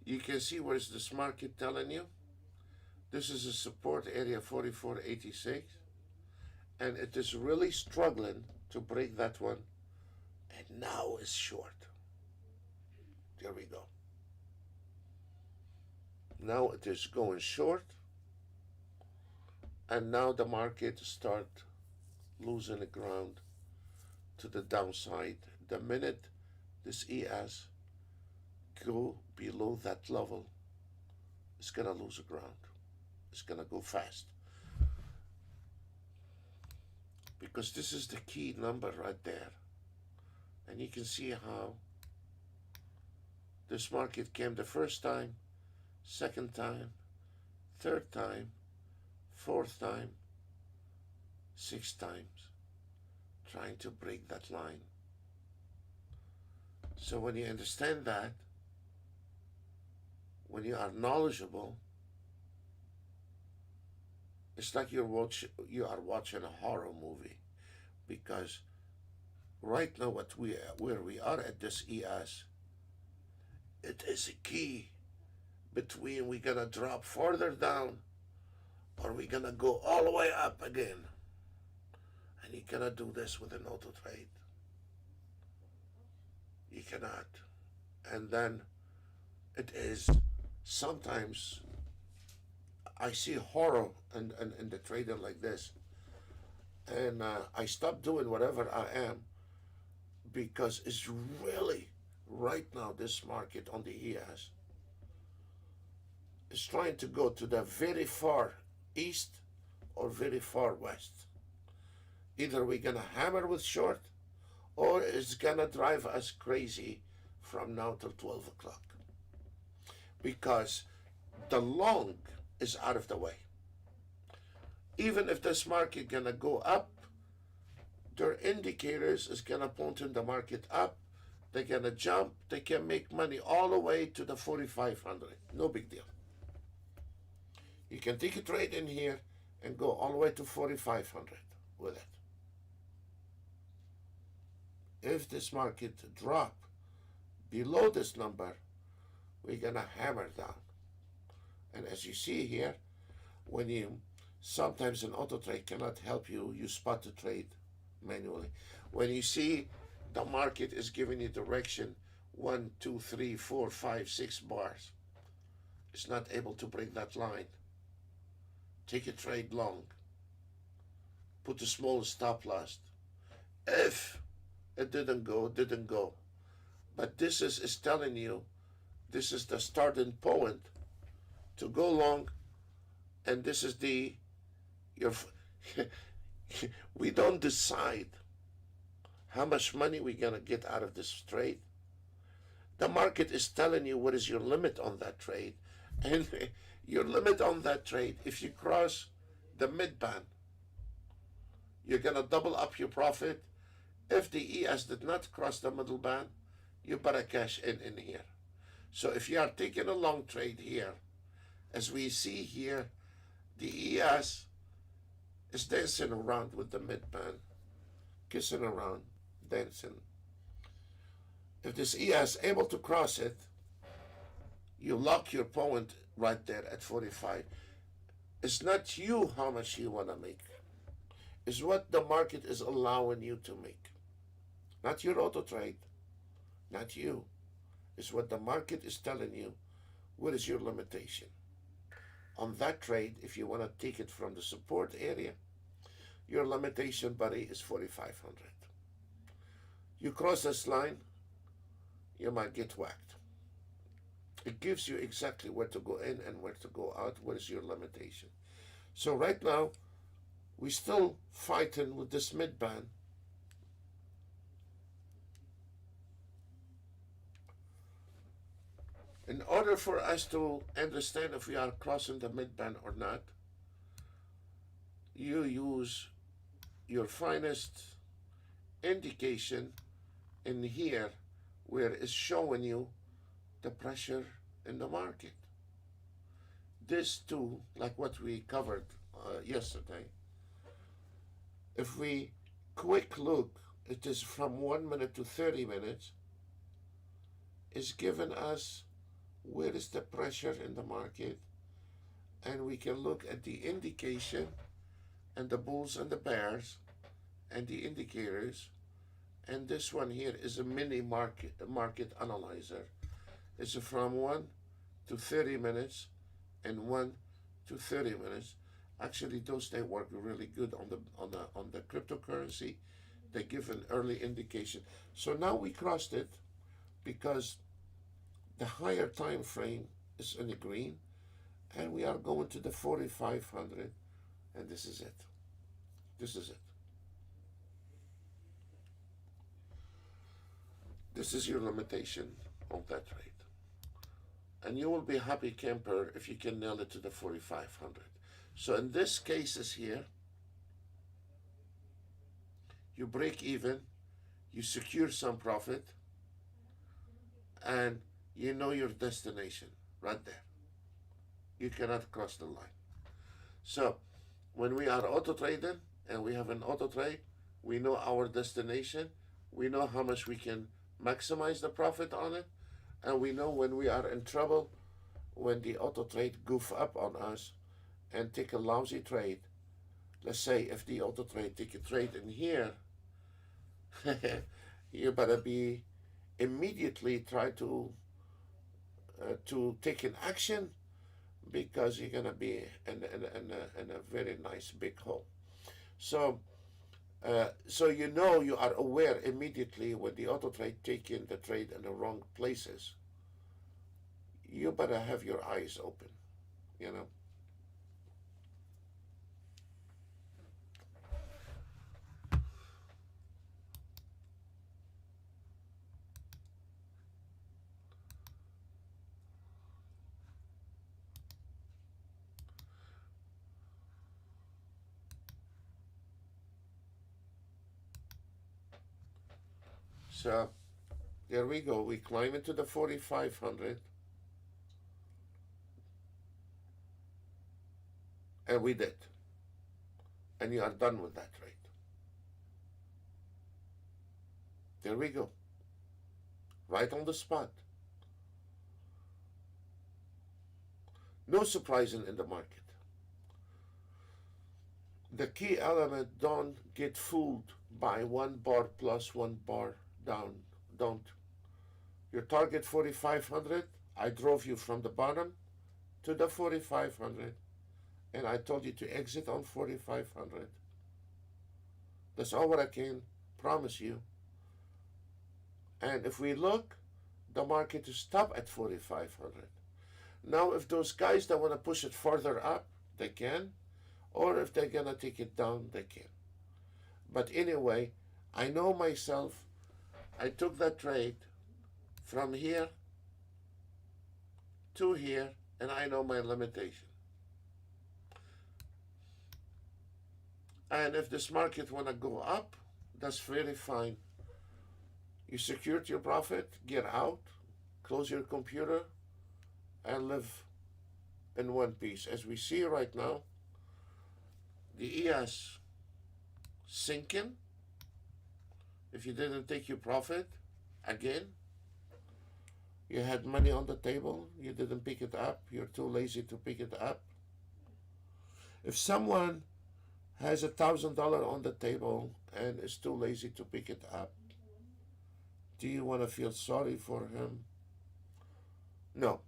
you can see where's this market telling you. This is a support area 44.86, and it is really struggling to break that one, and now it's short. There we go. Now it is going short, and now the market start losing the ground to the downside. The minute this ES go below that level, it's gonna lose the ground. It's gonna go fast, because this is the key number right there. And you can see how this market came the first time, second time, third time, fourth time, 6 times, trying to break that line. So when you understand that, when you are knowledgeable, it's like you are watching a horror movie, because right now where we are at this ES, it is a key between we're gonna drop further down or we're gonna go all the way up again. And you cannot do this with an auto trade. You cannot. And then it is sometimes I see horror in the trader like this, and I stop doing whatever I am, because it's really right now this market on the ES is trying to go to the very far east or very far west. Either we're gonna hammer with short, or it's gonna drive us crazy from now till 12 o'clock, because the long is out of the way. Even if this market gonna go up, their indicators is gonna point in the market up. They're gonna jump. They can make money all the way to the 4,500. No big deal. You can take a trade in here and go all the way to 4,500 with it. If this market drop below this number, we're gonna hammer down. And as you see here, when you sometimes an auto trade cannot help you, you spot the trade manually. When you see the market is giving you direction 1, 2, 3, 4, 5, 6 bars, it's not able to break that line. Take a trade long. Put a small stop loss. If it didn't go, didn't go. But this is telling you, this is the starting point to go long, and this is your. We don't decide how much money we're gonna get out of this trade. The market is telling you what is your limit on that trade, and your limit on that trade, if you cross the mid-band, you're gonna double up your profit. If the ES did not cross the middle band, you better cash in here. So if you are taking a long trade here, as we see here, the ES is dancing around with the mid-band, kissing around, dancing. If this ES able to cross it, you lock your point right there at 45. It's not you how much you want to make. It's what the market is allowing you to make. Not your auto trade, not you. It's what the market is telling you. What is your limitation? On that trade, if you want to take it from the support area, your limitation, buddy, is 4,500. You cross this line, you might get whacked. It gives you exactly where to go in and where to go out. What is your limitation? So right now, we're still fighting with this mid-band. In order for us to understand if we are crossing the mid-band or not, you use your finest indication in here where it's showing you the pressure in the market. This too, like what we covered yesterday, if we quick look, it is from 1 minute to 30 minutes, is giving us where is the pressure in the market, and we can look at the indication and the bulls and the bears and the indicators. And this one here is a mini market analyzer. It's from 1 to 30 minutes and 1 to 30 minutes. Actually, those they work really good on the cryptocurrency. They give an early indication. So now we crossed it because the higher time frame is in the green, and we are going to the 4,500, and this is it. This is it. This is your limitation on that trade. And you will be happy camper if you can nail it to the 4,500. So in this cases here, you break even, you secure some profit, and you know your destination right there. You cannot cross the line. So when we are auto trading and we have an auto trade, we know our destination, we know how much we can maximize the profit on it, and we know when we are in trouble, when the auto trade goof up on us and take a lousy trade. Let's say if the auto trade take a trade in here, you better be immediately try to take an action, because you're gonna be in a very nice big hole. So so you know, you are aware immediately when the auto trade taking the trade in the wrong places. You better have your eyes open, you know. So there we go. We climb into the 4,500. And we did. And you are done with that trade. There we go. Right on the spot. No surprising in the market. The key element, don't get fooled by 1 bar plus 1 bar down. Don't. Your target 4,500, I drove you from the bottom to the 4,500, and I told you to exit on 4,500. That's all what I can promise you. And if we look, the market is stop at 4,500. Now, if those guys that want to push it further up, they can, or if they're gonna take it down, they can. But anyway, I know myself, I took that trade from here to here, and I know my limitation. And if this market wanna go up, that's very fine. You secured your profit, get out, close your computer, and live in one piece. As we see right now, the ES sinking. If you didn't take your profit, again, you had money on the table, you didn't pick it up, you're too lazy to pick it up. If someone has $1,000 on the table and is too lazy to pick it up, do you want to feel sorry for him? No.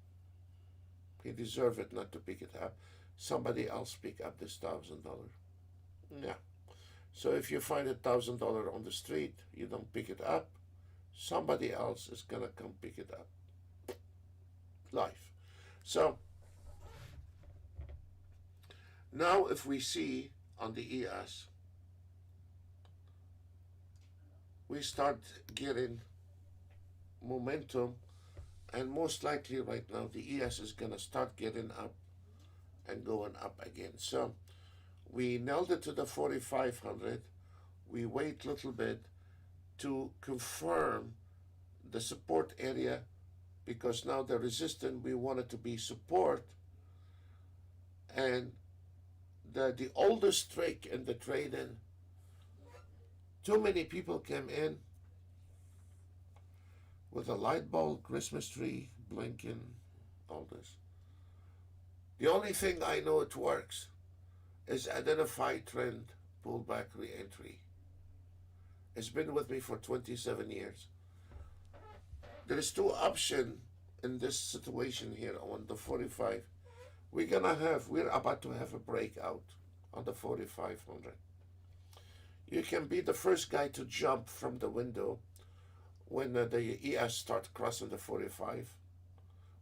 He deserves it not to pick it up. Somebody else pick up this $1,000. Yeah. So if you find $1,000 on the street, you don't pick it up, somebody else is gonna come pick it up. Life. So now if we see on the ES, we start getting momentum, and most likely right now the ES is gonna start getting up and going up again. So we nailed it to the 4,500. We wait a little bit to confirm the support area, because now the resistance, we want it to be support. And the oldest trick in the trading, too many people came in with a light bulb, Christmas tree, blinking, all this. The only thing I know it works is identify trend, pullback, re-entry. It's been with me for 27 years. There is two options in this situation here on the 45. We're about to have a breakout on the 4,500. You can be the first guy to jump from the window when the ES start crossing the 45,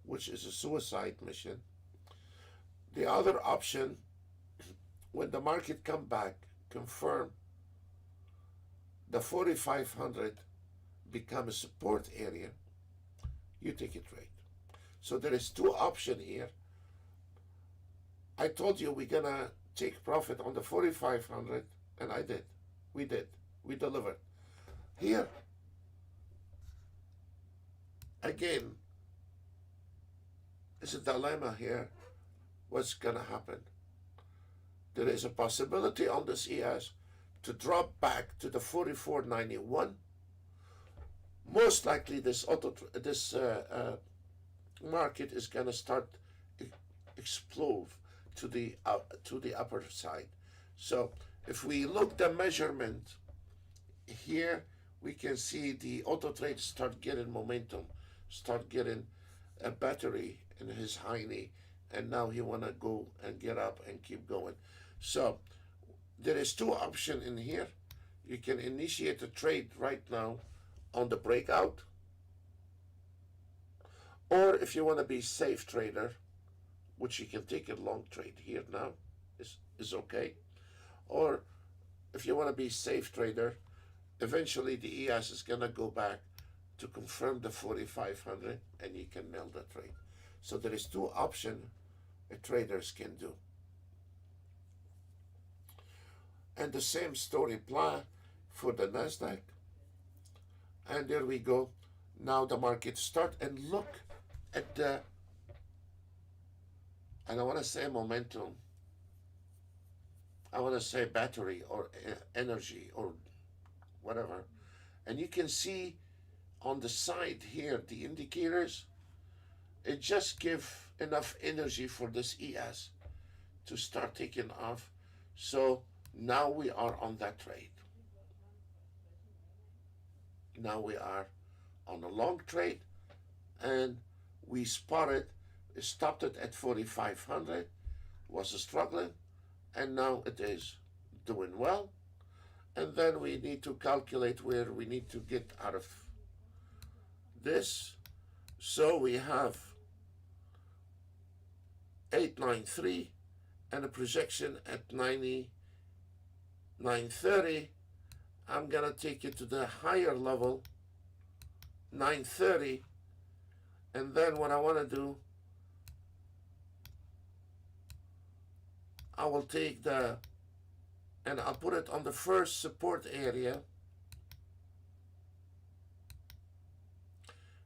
which is a suicide mission. The other option, when the market come back, confirm the 4,500 become a support area, you take a trade. So there is two options here. I told you we're gonna take profit on the 4,500, and I did. We did. We delivered. Here, again, it's a dilemma here. What's gonna happen? There is a possibility on this ES to drop back to the 44.91. Most likely this market is gonna start explode to the upper side. So if we look the measurement here, we can see the Autotrader start getting momentum, start getting a battery in his hiney, and now he wanna go and get up and keep going. So there is two options in here. You can initiate a trade right now on the breakout, or if you want to be safe trader, which you can take a long trade here now, is okay. Or if you want to be safe trader, eventually the ES is gonna go back to confirm the 4,500, and you can nail the trade. So there is two options traders can do. And the same story apply for the NASDAQ. And there we go. Now the market start, and look at the, and I want to say momentum. I want to say battery or energy or whatever. And you can see on the side here, the indicators, it just give enough energy for this ES to start taking off. So now we are on that trade. Now we are on a long trade, and we spotted, stopped it at 4,500, was struggling, and now it is doing well. And then we need to calculate where we need to get out of this. So we have 893 and a projection at 930. I'm gonna take it to the higher level, 930, and then what I want to do, I will take and I'll put it on the first support area.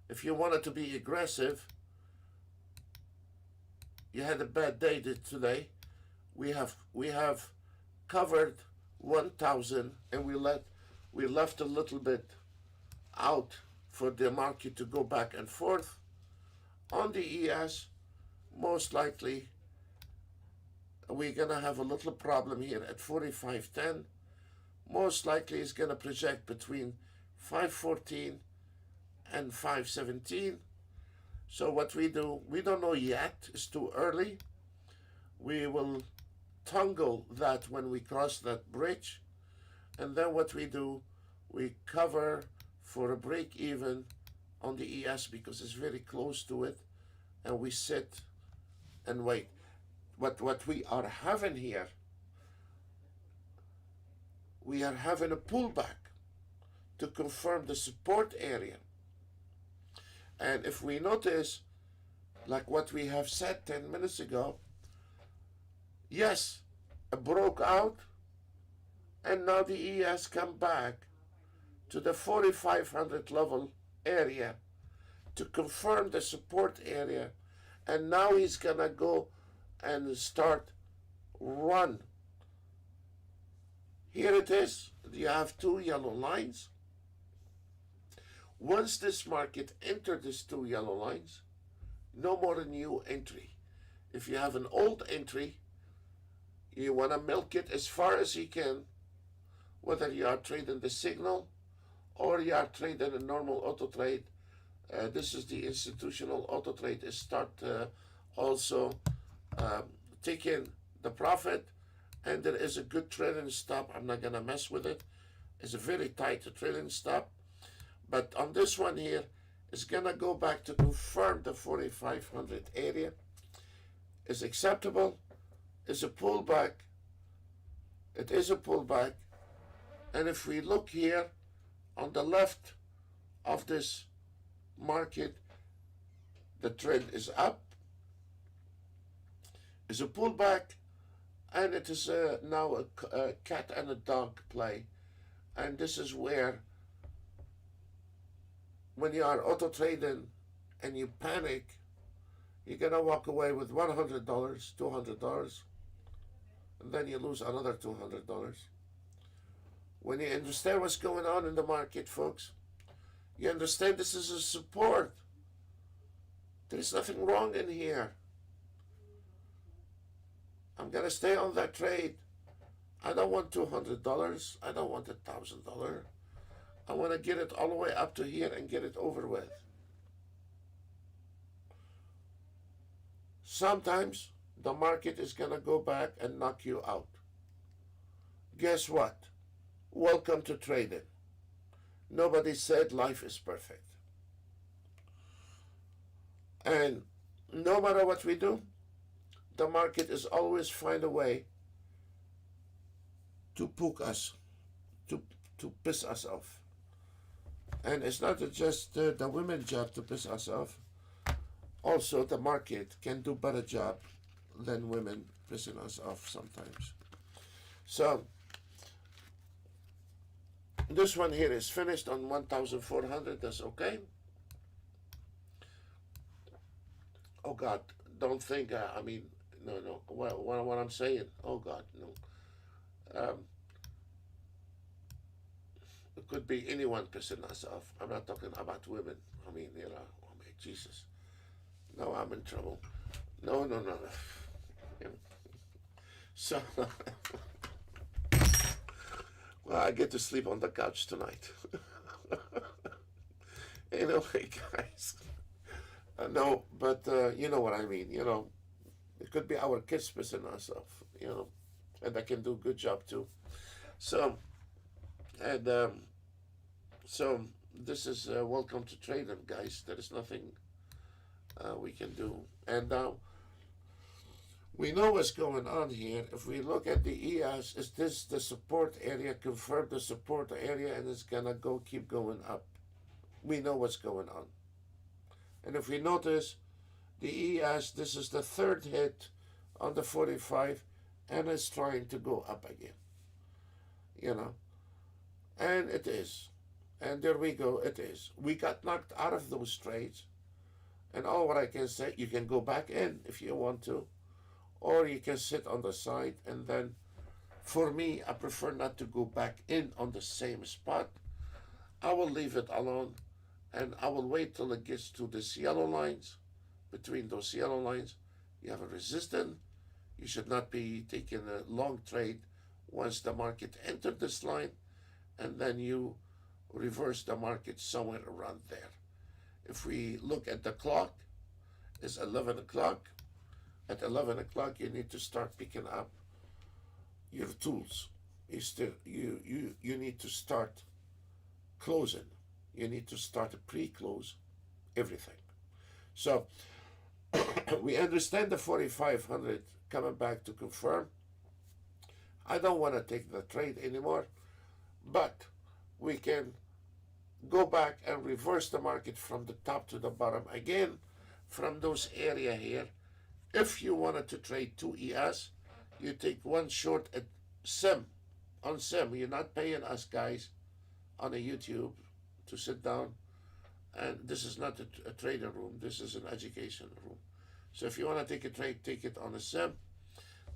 If you wanted to be aggressive, you had a bad day today. We have covered 1,000, and we left a little bit out for the market to go back and forth. On the ES, most likely we're gonna have a little problem here at 45.10. Most likely it's gonna project between 514 and 517. So what we do, we don't know yet, it's too early. We will toggle that when we cross that bridge, and then what we do, we cover for a break even on the ES because it's very close to it, and we sit and wait. What we are having here, we are having a pullback to confirm the support area. And if we notice, like what we have said 10 minutes ago, yes, it broke out, and now the ES come back to the 4,500 level area to confirm the support area, and now he's gonna go and start run. Here it is. You have two yellow lines. Once this market entered these two yellow lines, no more a new entry. If you have an old entry, you want to milk it as far as you can, whether you are trading the signal or you are trading a normal auto trade. This is the institutional auto trade. Is start also taking the profit, and there is a good trailing stop. I'm not gonna mess with it. It's a very tight trailing stop, but on this one here, it's gonna go back to confirm the 4,500 area is acceptable. Is a pullback. It is a pullback, and if we look here on the left of this market, the trend is up. Is a pullback, and it is now a cat and a dog play. And this is where, when you are auto trading and you panic, you're gonna walk away with $100, $200, and then you lose another $200. When you understand what's going on in the market, folks, you understand this is a support. There's nothing wrong in here. I'm gonna stay on that trade. I don't want $200. I don't want $1,000. I want to get it all the way up to here and get it over with. Sometimes the market is gonna go back and knock you out. Guess what? Welcome to trading. Nobody said life is perfect. And no matter what we do, the market is always find a way to poke us, to piss us off. And it's not just the women's job to piss us off. Also, the market can do better job than women pissing us off sometimes. So this one here is finished on 1,400. That's okay. Oh God, don't think. No. What I'm saying? Oh God, no. Um, it could be anyone pissing us off. I'm not talking about women. I mean, oh my Jesus. No, I'm in trouble. No, no, no, no. So, well, I get to sleep on the couch tonight. Anyway, guys. No, but you know what I mean. It could be our kids pissing us off. And I can do a good job too. So, and so this is welcome to trading, guys. There is nothing we can do. And we know what's going on here. If we look at the ES, is this the support area? Confirm the support area, and it's gonna keep going up. We know what's going on. And if we notice the ES, this is the third hit on the 45, and it's trying to go up again. And it is. And there we go, it is. We got knocked out of those trades. And all what I can say, you can go back in if you want to, or you can sit on the side. And then, for me, I prefer not to go back in on the same spot. I will leave it alone, and I will wait till it gets to these yellow lines. Between those yellow lines, you have a resistance. You should not be taking a long trade once the market entered this line, and then you reverse the market somewhere around there. If we look at the clock, it's 11 o'clock. At 11 o'clock, you need to start picking up your tools. You need to start closing. You need to start a pre-close everything. So we understand the 4,500 coming back to confirm. I don't want to take the trade anymore, but we can go back and reverse the market from the top to the bottom again from those area here. If you wanted to trade 2 ES, you take one short at SIM. On SIM, you're not paying us guys on a YouTube to sit down. And this is not a trading room. This is an education room. So if you want to take a trade, take it on a SIM.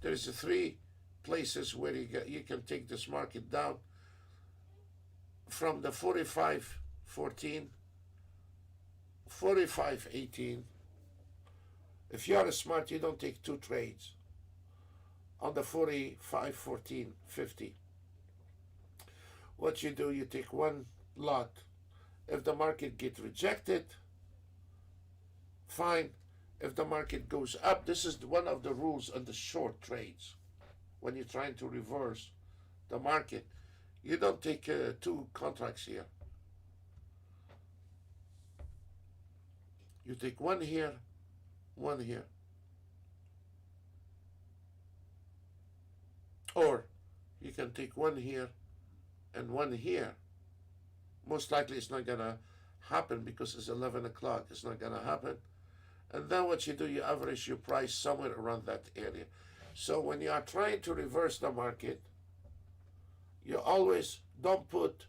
There's 3 places where you can take this market down from the 45.14, 45.18. If you are smart, you don't take 2 trades on the 45.14.50. What you do, you take one lot. If the market gets rejected, fine. If the market goes up, this is one of the rules on the short trades. When you're trying to reverse the market, you don't take 2 contracts here. You take one here, one here. Or you can take one here and one here. Most likely it's not going to happen because it's 11 o'clock. It's not going to happen. And then what you do, you average your price somewhere around that area. So when you are trying to reverse the market, you always don't put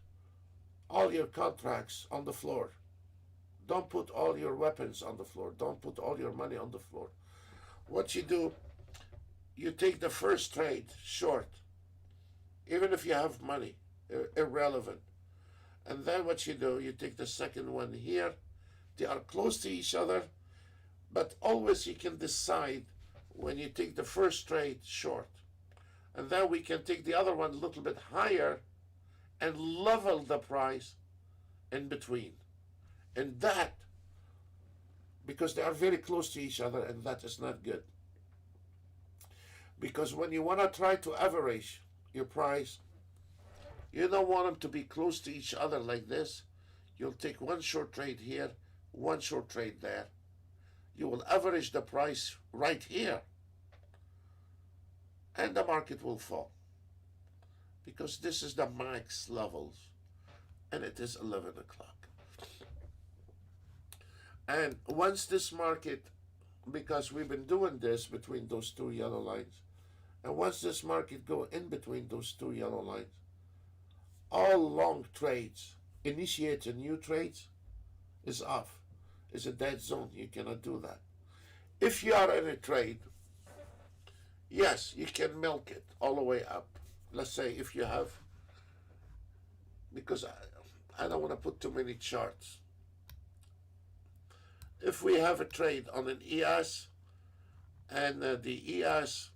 all your contracts on the floor. Don't put all your weapons on the floor. Don't put all your money on the floor. What you do, you take the first trade short, even if you have money, irrelevant. And then what you do, you take the second one here. They are close to each other, but always you can decide when you take the first trade short. And then we can take the other one a little bit higher and level the price in between. And that, because they are very close to each other, and that is not good. Because when you want to try to average your price, you don't want them to be close to each other like this. You'll take one short trade here, one short trade there. You will average the price right here, and the market will fall. Because this is the max levels, and it is 11 o'clock. And once this market, because we've been doing this between those 2 yellow lines, and once this market go in between those 2 yellow lines, all long trades, initiate new trades, is off. It's a dead zone. You cannot do that. If you are in a trade, yes, you can milk it all the way up. let's say if you have, because I don't want to put too many charts. If we have a trade on an ES and the ES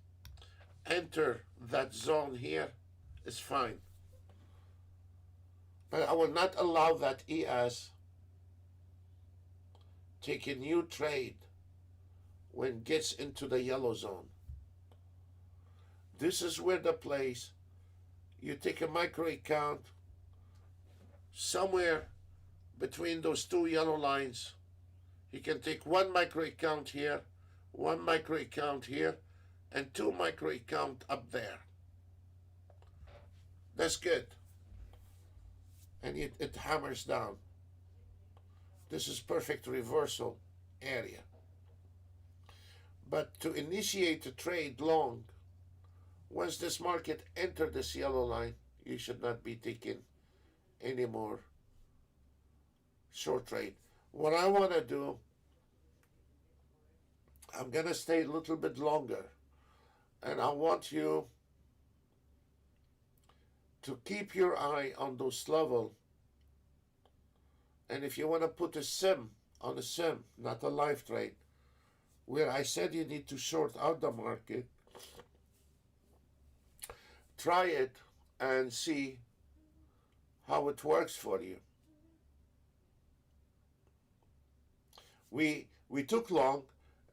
enter that zone here, it's fine. But I will not allow that ES take a new trade when it gets into the yellow zone. This is where the place you take a micro account somewhere between those two yellow lines. You can take one micro account here, one micro account here, and two micro account up there. That's good. And it hammers down. This is perfect reversal area. But to initiate a trade long, once this market entered this yellow line, you should not be taking any more short trade. What I want to do, I'm going to stay a little bit longer, and I want you to keep your eye on those levels. And if you want to put a sim on a sim, not a live trade, where I said you need to short out the market, try it and see how it works for you. We took long,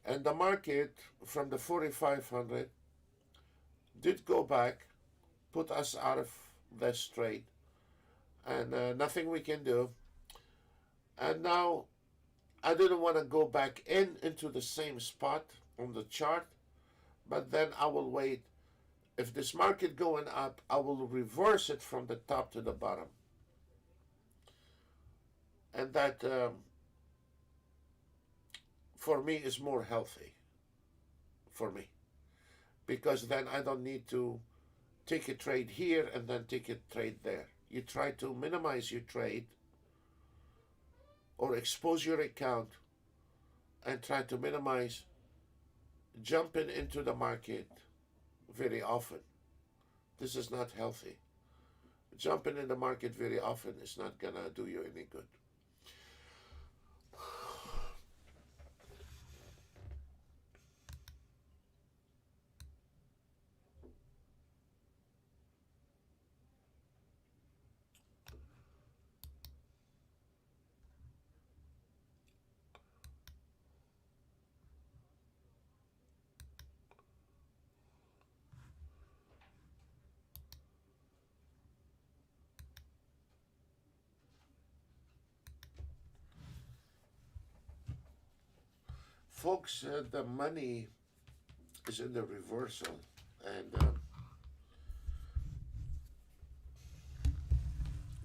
and the market from the 4,500 did go back, put us out of this trade, and nothing we can do. And now I didn't want to go back into the same spot on the chart, but then I will wait. If this market going up, I will reverse it from the top to the bottom. And that, for me, is more healthy for me. Because then I don't need to take a trade here and then take a trade there. You try to minimize your trade or expose your account and try to minimize jumping into the market very often. This is not healthy. Jumping in the market very often is not gonna do you any good. Folks, the money is in the reversal, and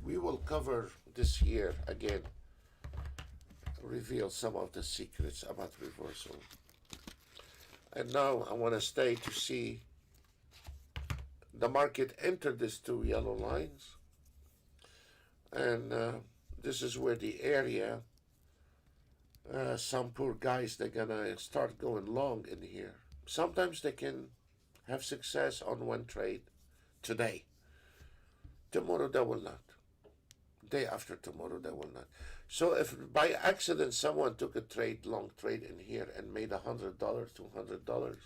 we will cover this year again, reveal some of the secrets about reversal. And now I want to stay to see the market enter these two yellow lines, and this is where the area, some poor guys, they're gonna start going long in here. Sometimes they can have success on one trade today. Tomorrow they will not. Day after tomorrow they will not. So if by accident someone took a trade, long trade in here and made $100, $200,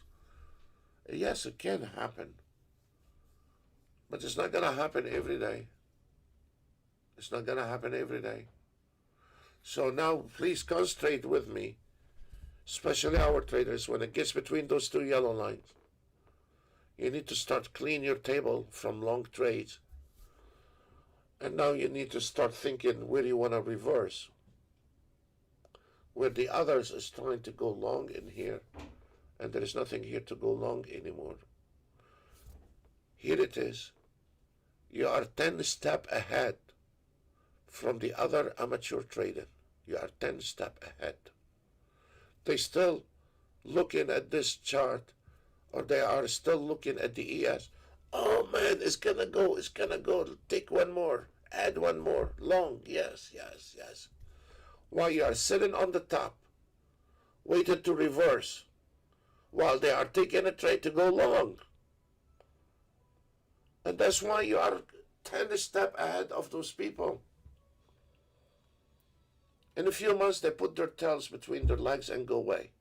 yes, it can happen. But it's not gonna happen every day. It's not gonna happen every day. So now please concentrate with me, especially our traders, when it gets between those two yellow lines. You need to start clean your table from long trades. And now you need to start thinking where you want to reverse. Where the others is trying to go long in here, and there is nothing here to go long anymore. Here it is. You are 10 steps ahead from the other amateur trader. You are 10 steps ahead. They still looking at this chart, or they are still looking at the ES. Oh man, it's gonna go, take one more, add one more, long, yes. While you are sitting on the top, waiting to reverse, while they are taking a trade to go long. And that's why you are 10 steps ahead of those people. In a few months, they put their tails between their legs and go away.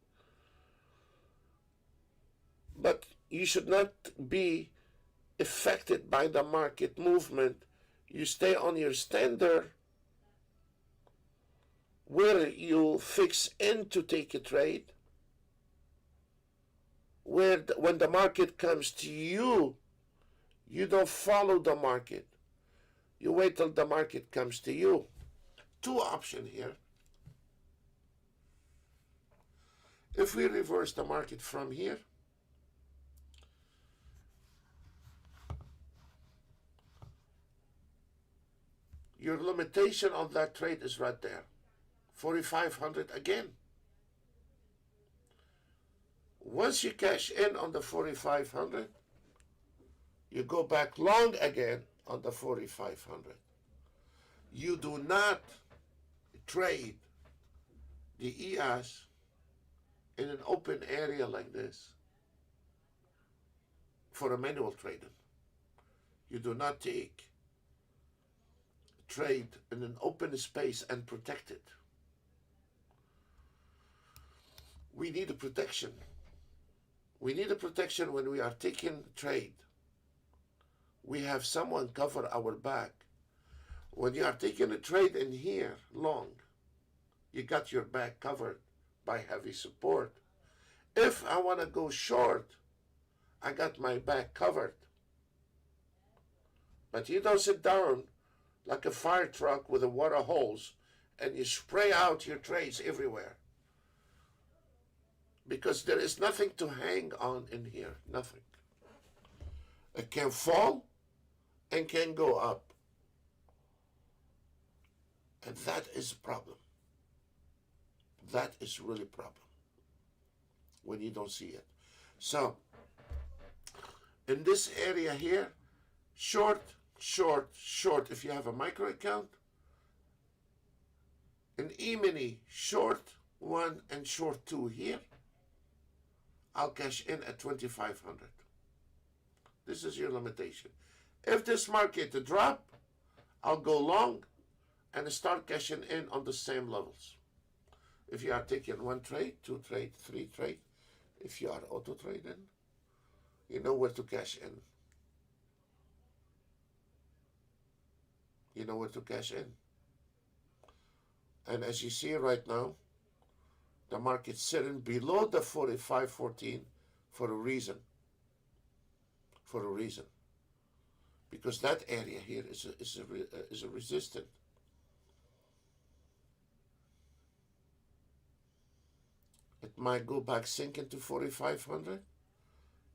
But you should not be affected by the market movement. You stay on your standard where you fix in to take a trade, where when the market comes to you, you don't follow the market. You wait till the market comes to you. Two options here. If we reverse the market from here, your limitation on that trade is right there. 4,500 again. Once you cash in on the 4,500, you go back long again on the 4,500. You do not trade the ES in an open area like this for a manual trader. You do not take trade in an open space and protect it. We need a protection. We need a protection when we are taking trade. We have someone cover our back. When you are taking a trade in here long, you got your back covered by heavy support. If I want to go short, I got my back covered. But you don't sit down like a fire truck with a water hose and you spray out your trades everywhere. Because there is nothing to hang on in here, nothing. It can fall and can go up. And that is a problem. That is really a problem when you don't see it. So, in this area here, short, short, short, if you have a micro account, in E-mini, short 1 and short 2 here, I'll cash in at 2,500. This is your limitation. If this market drop, I'll go long and start cashing in on the same levels. If you are taking 1 trade, 2 trade, 3 trade, if you are auto trading, you know where to cash in. You know where to cash in. And as you see right now, the market's sitting below the 45.14 for a reason. For a reason. Because that area here is a resistance. It might go back sink into 4,500.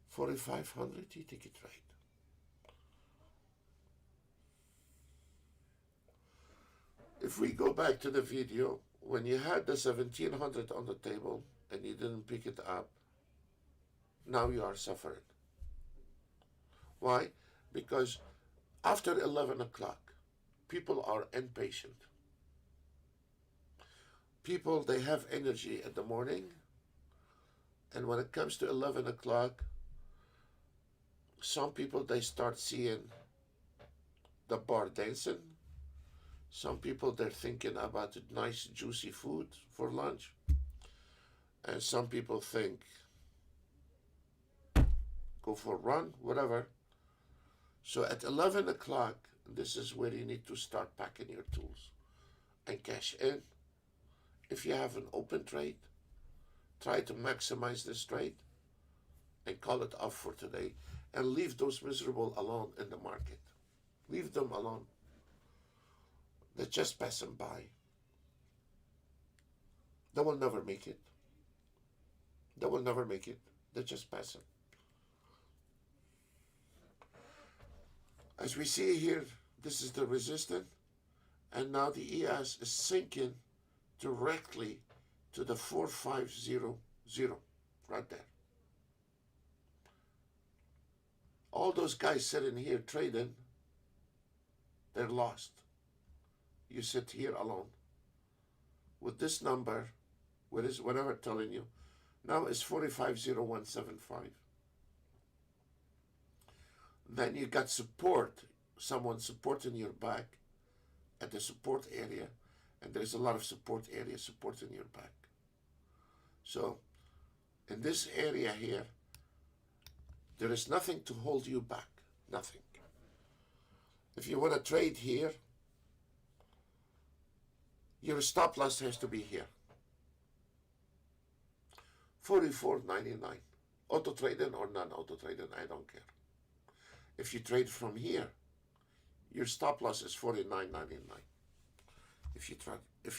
4,500, you take it right. If we go back to the video, when you had the 1,700 on the table and you didn't pick it up, now you are suffering. Why? Because after 11 o'clock, people are impatient. People, they have energy in the morning, and when it comes to 11 o'clock, some people, they start seeing the bar dancing. Some people, they're thinking about nice, juicy food for lunch. And some people think, go for a run, whatever. So at 11 o'clock, this is where you need to start packing your tools and cash in. If you have an open trade, try to maximize this trade and call it off for today and leave those miserable alone in the market. Leave them alone. They're just passing by. They will never make it. They will never make it. They're just passing. As we see here, this is the resistance, and now the ES is sinking directly to the 4,500, right there. All those guys sitting here trading, they're lost. You sit here alone with this number, whatever telling you, now it's 4,50175. Then you got support, someone supporting your back at the support area, and there's a lot of support area supporting your back. So in this area here, there is nothing to hold you back, nothing. If you want to trade here, your stop loss has to be here. 44.99. Auto trading or non-auto trading, I don't care. If you trade from here, your stop loss is 49.99. If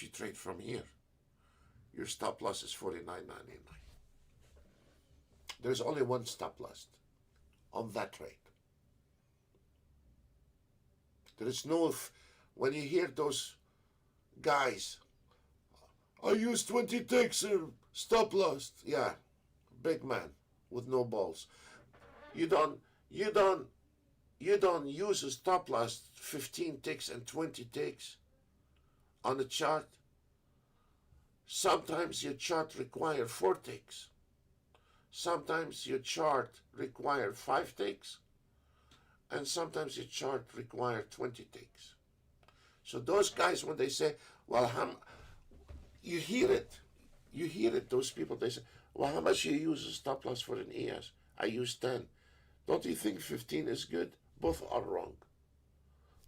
you trade from here, your stop loss is 49.99. There's only one stop loss on that trade. There is no, when you hear those guys, I use 20 ticks stop loss. Yeah, big man with no balls. You don't use a stop loss 15 ticks and 20 ticks on a chart. Sometimes your chart require 4 ticks. Sometimes your chart require 5 ticks. And sometimes your chart require 20 ticks. So those guys, when they say, well, you hear it, those people, they say, well, how much you use a stop loss for an ES? I use 10. Don't you think 15 is good? Both are wrong.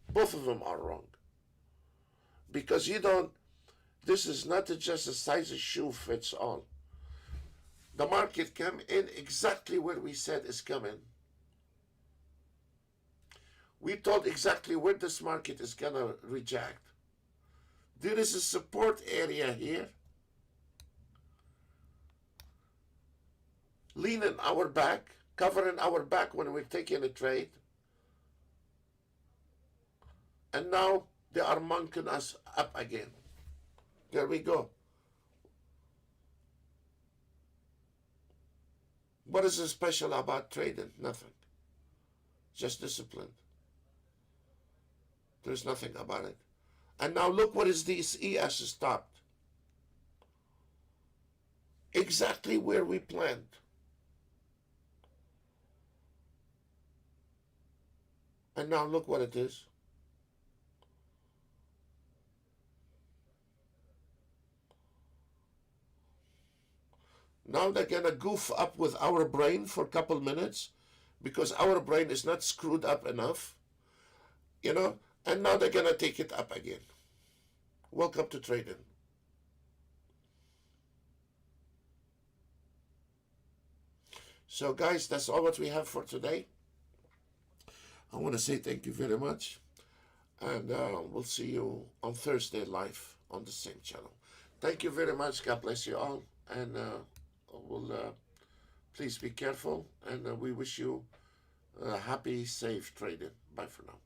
Both of them are wrong. Because this is not just a size of shoe fits all. The market came in exactly where we said it's coming. We told exactly where this market is going to reject. There is a support area here, leaning our back, covering our back when we're taking a trade. And now they are monking us up again. There we go. What is so special about trading? Nothing. Just discipline. There's nothing about it. And now look what is this ES stopped. Exactly where we planned. And now look what it is. Now they're going to goof up with our brain for a couple minutes because our brain is not screwed up enough, and now they're going to take it up again. Welcome to trading. So guys, that's all what we have for today. I want to say thank you very much. And we'll see you on Thursday live on the same channel. Thank you very much. God bless you all. And please be careful. And we wish you happy, safe trading. Bye for now.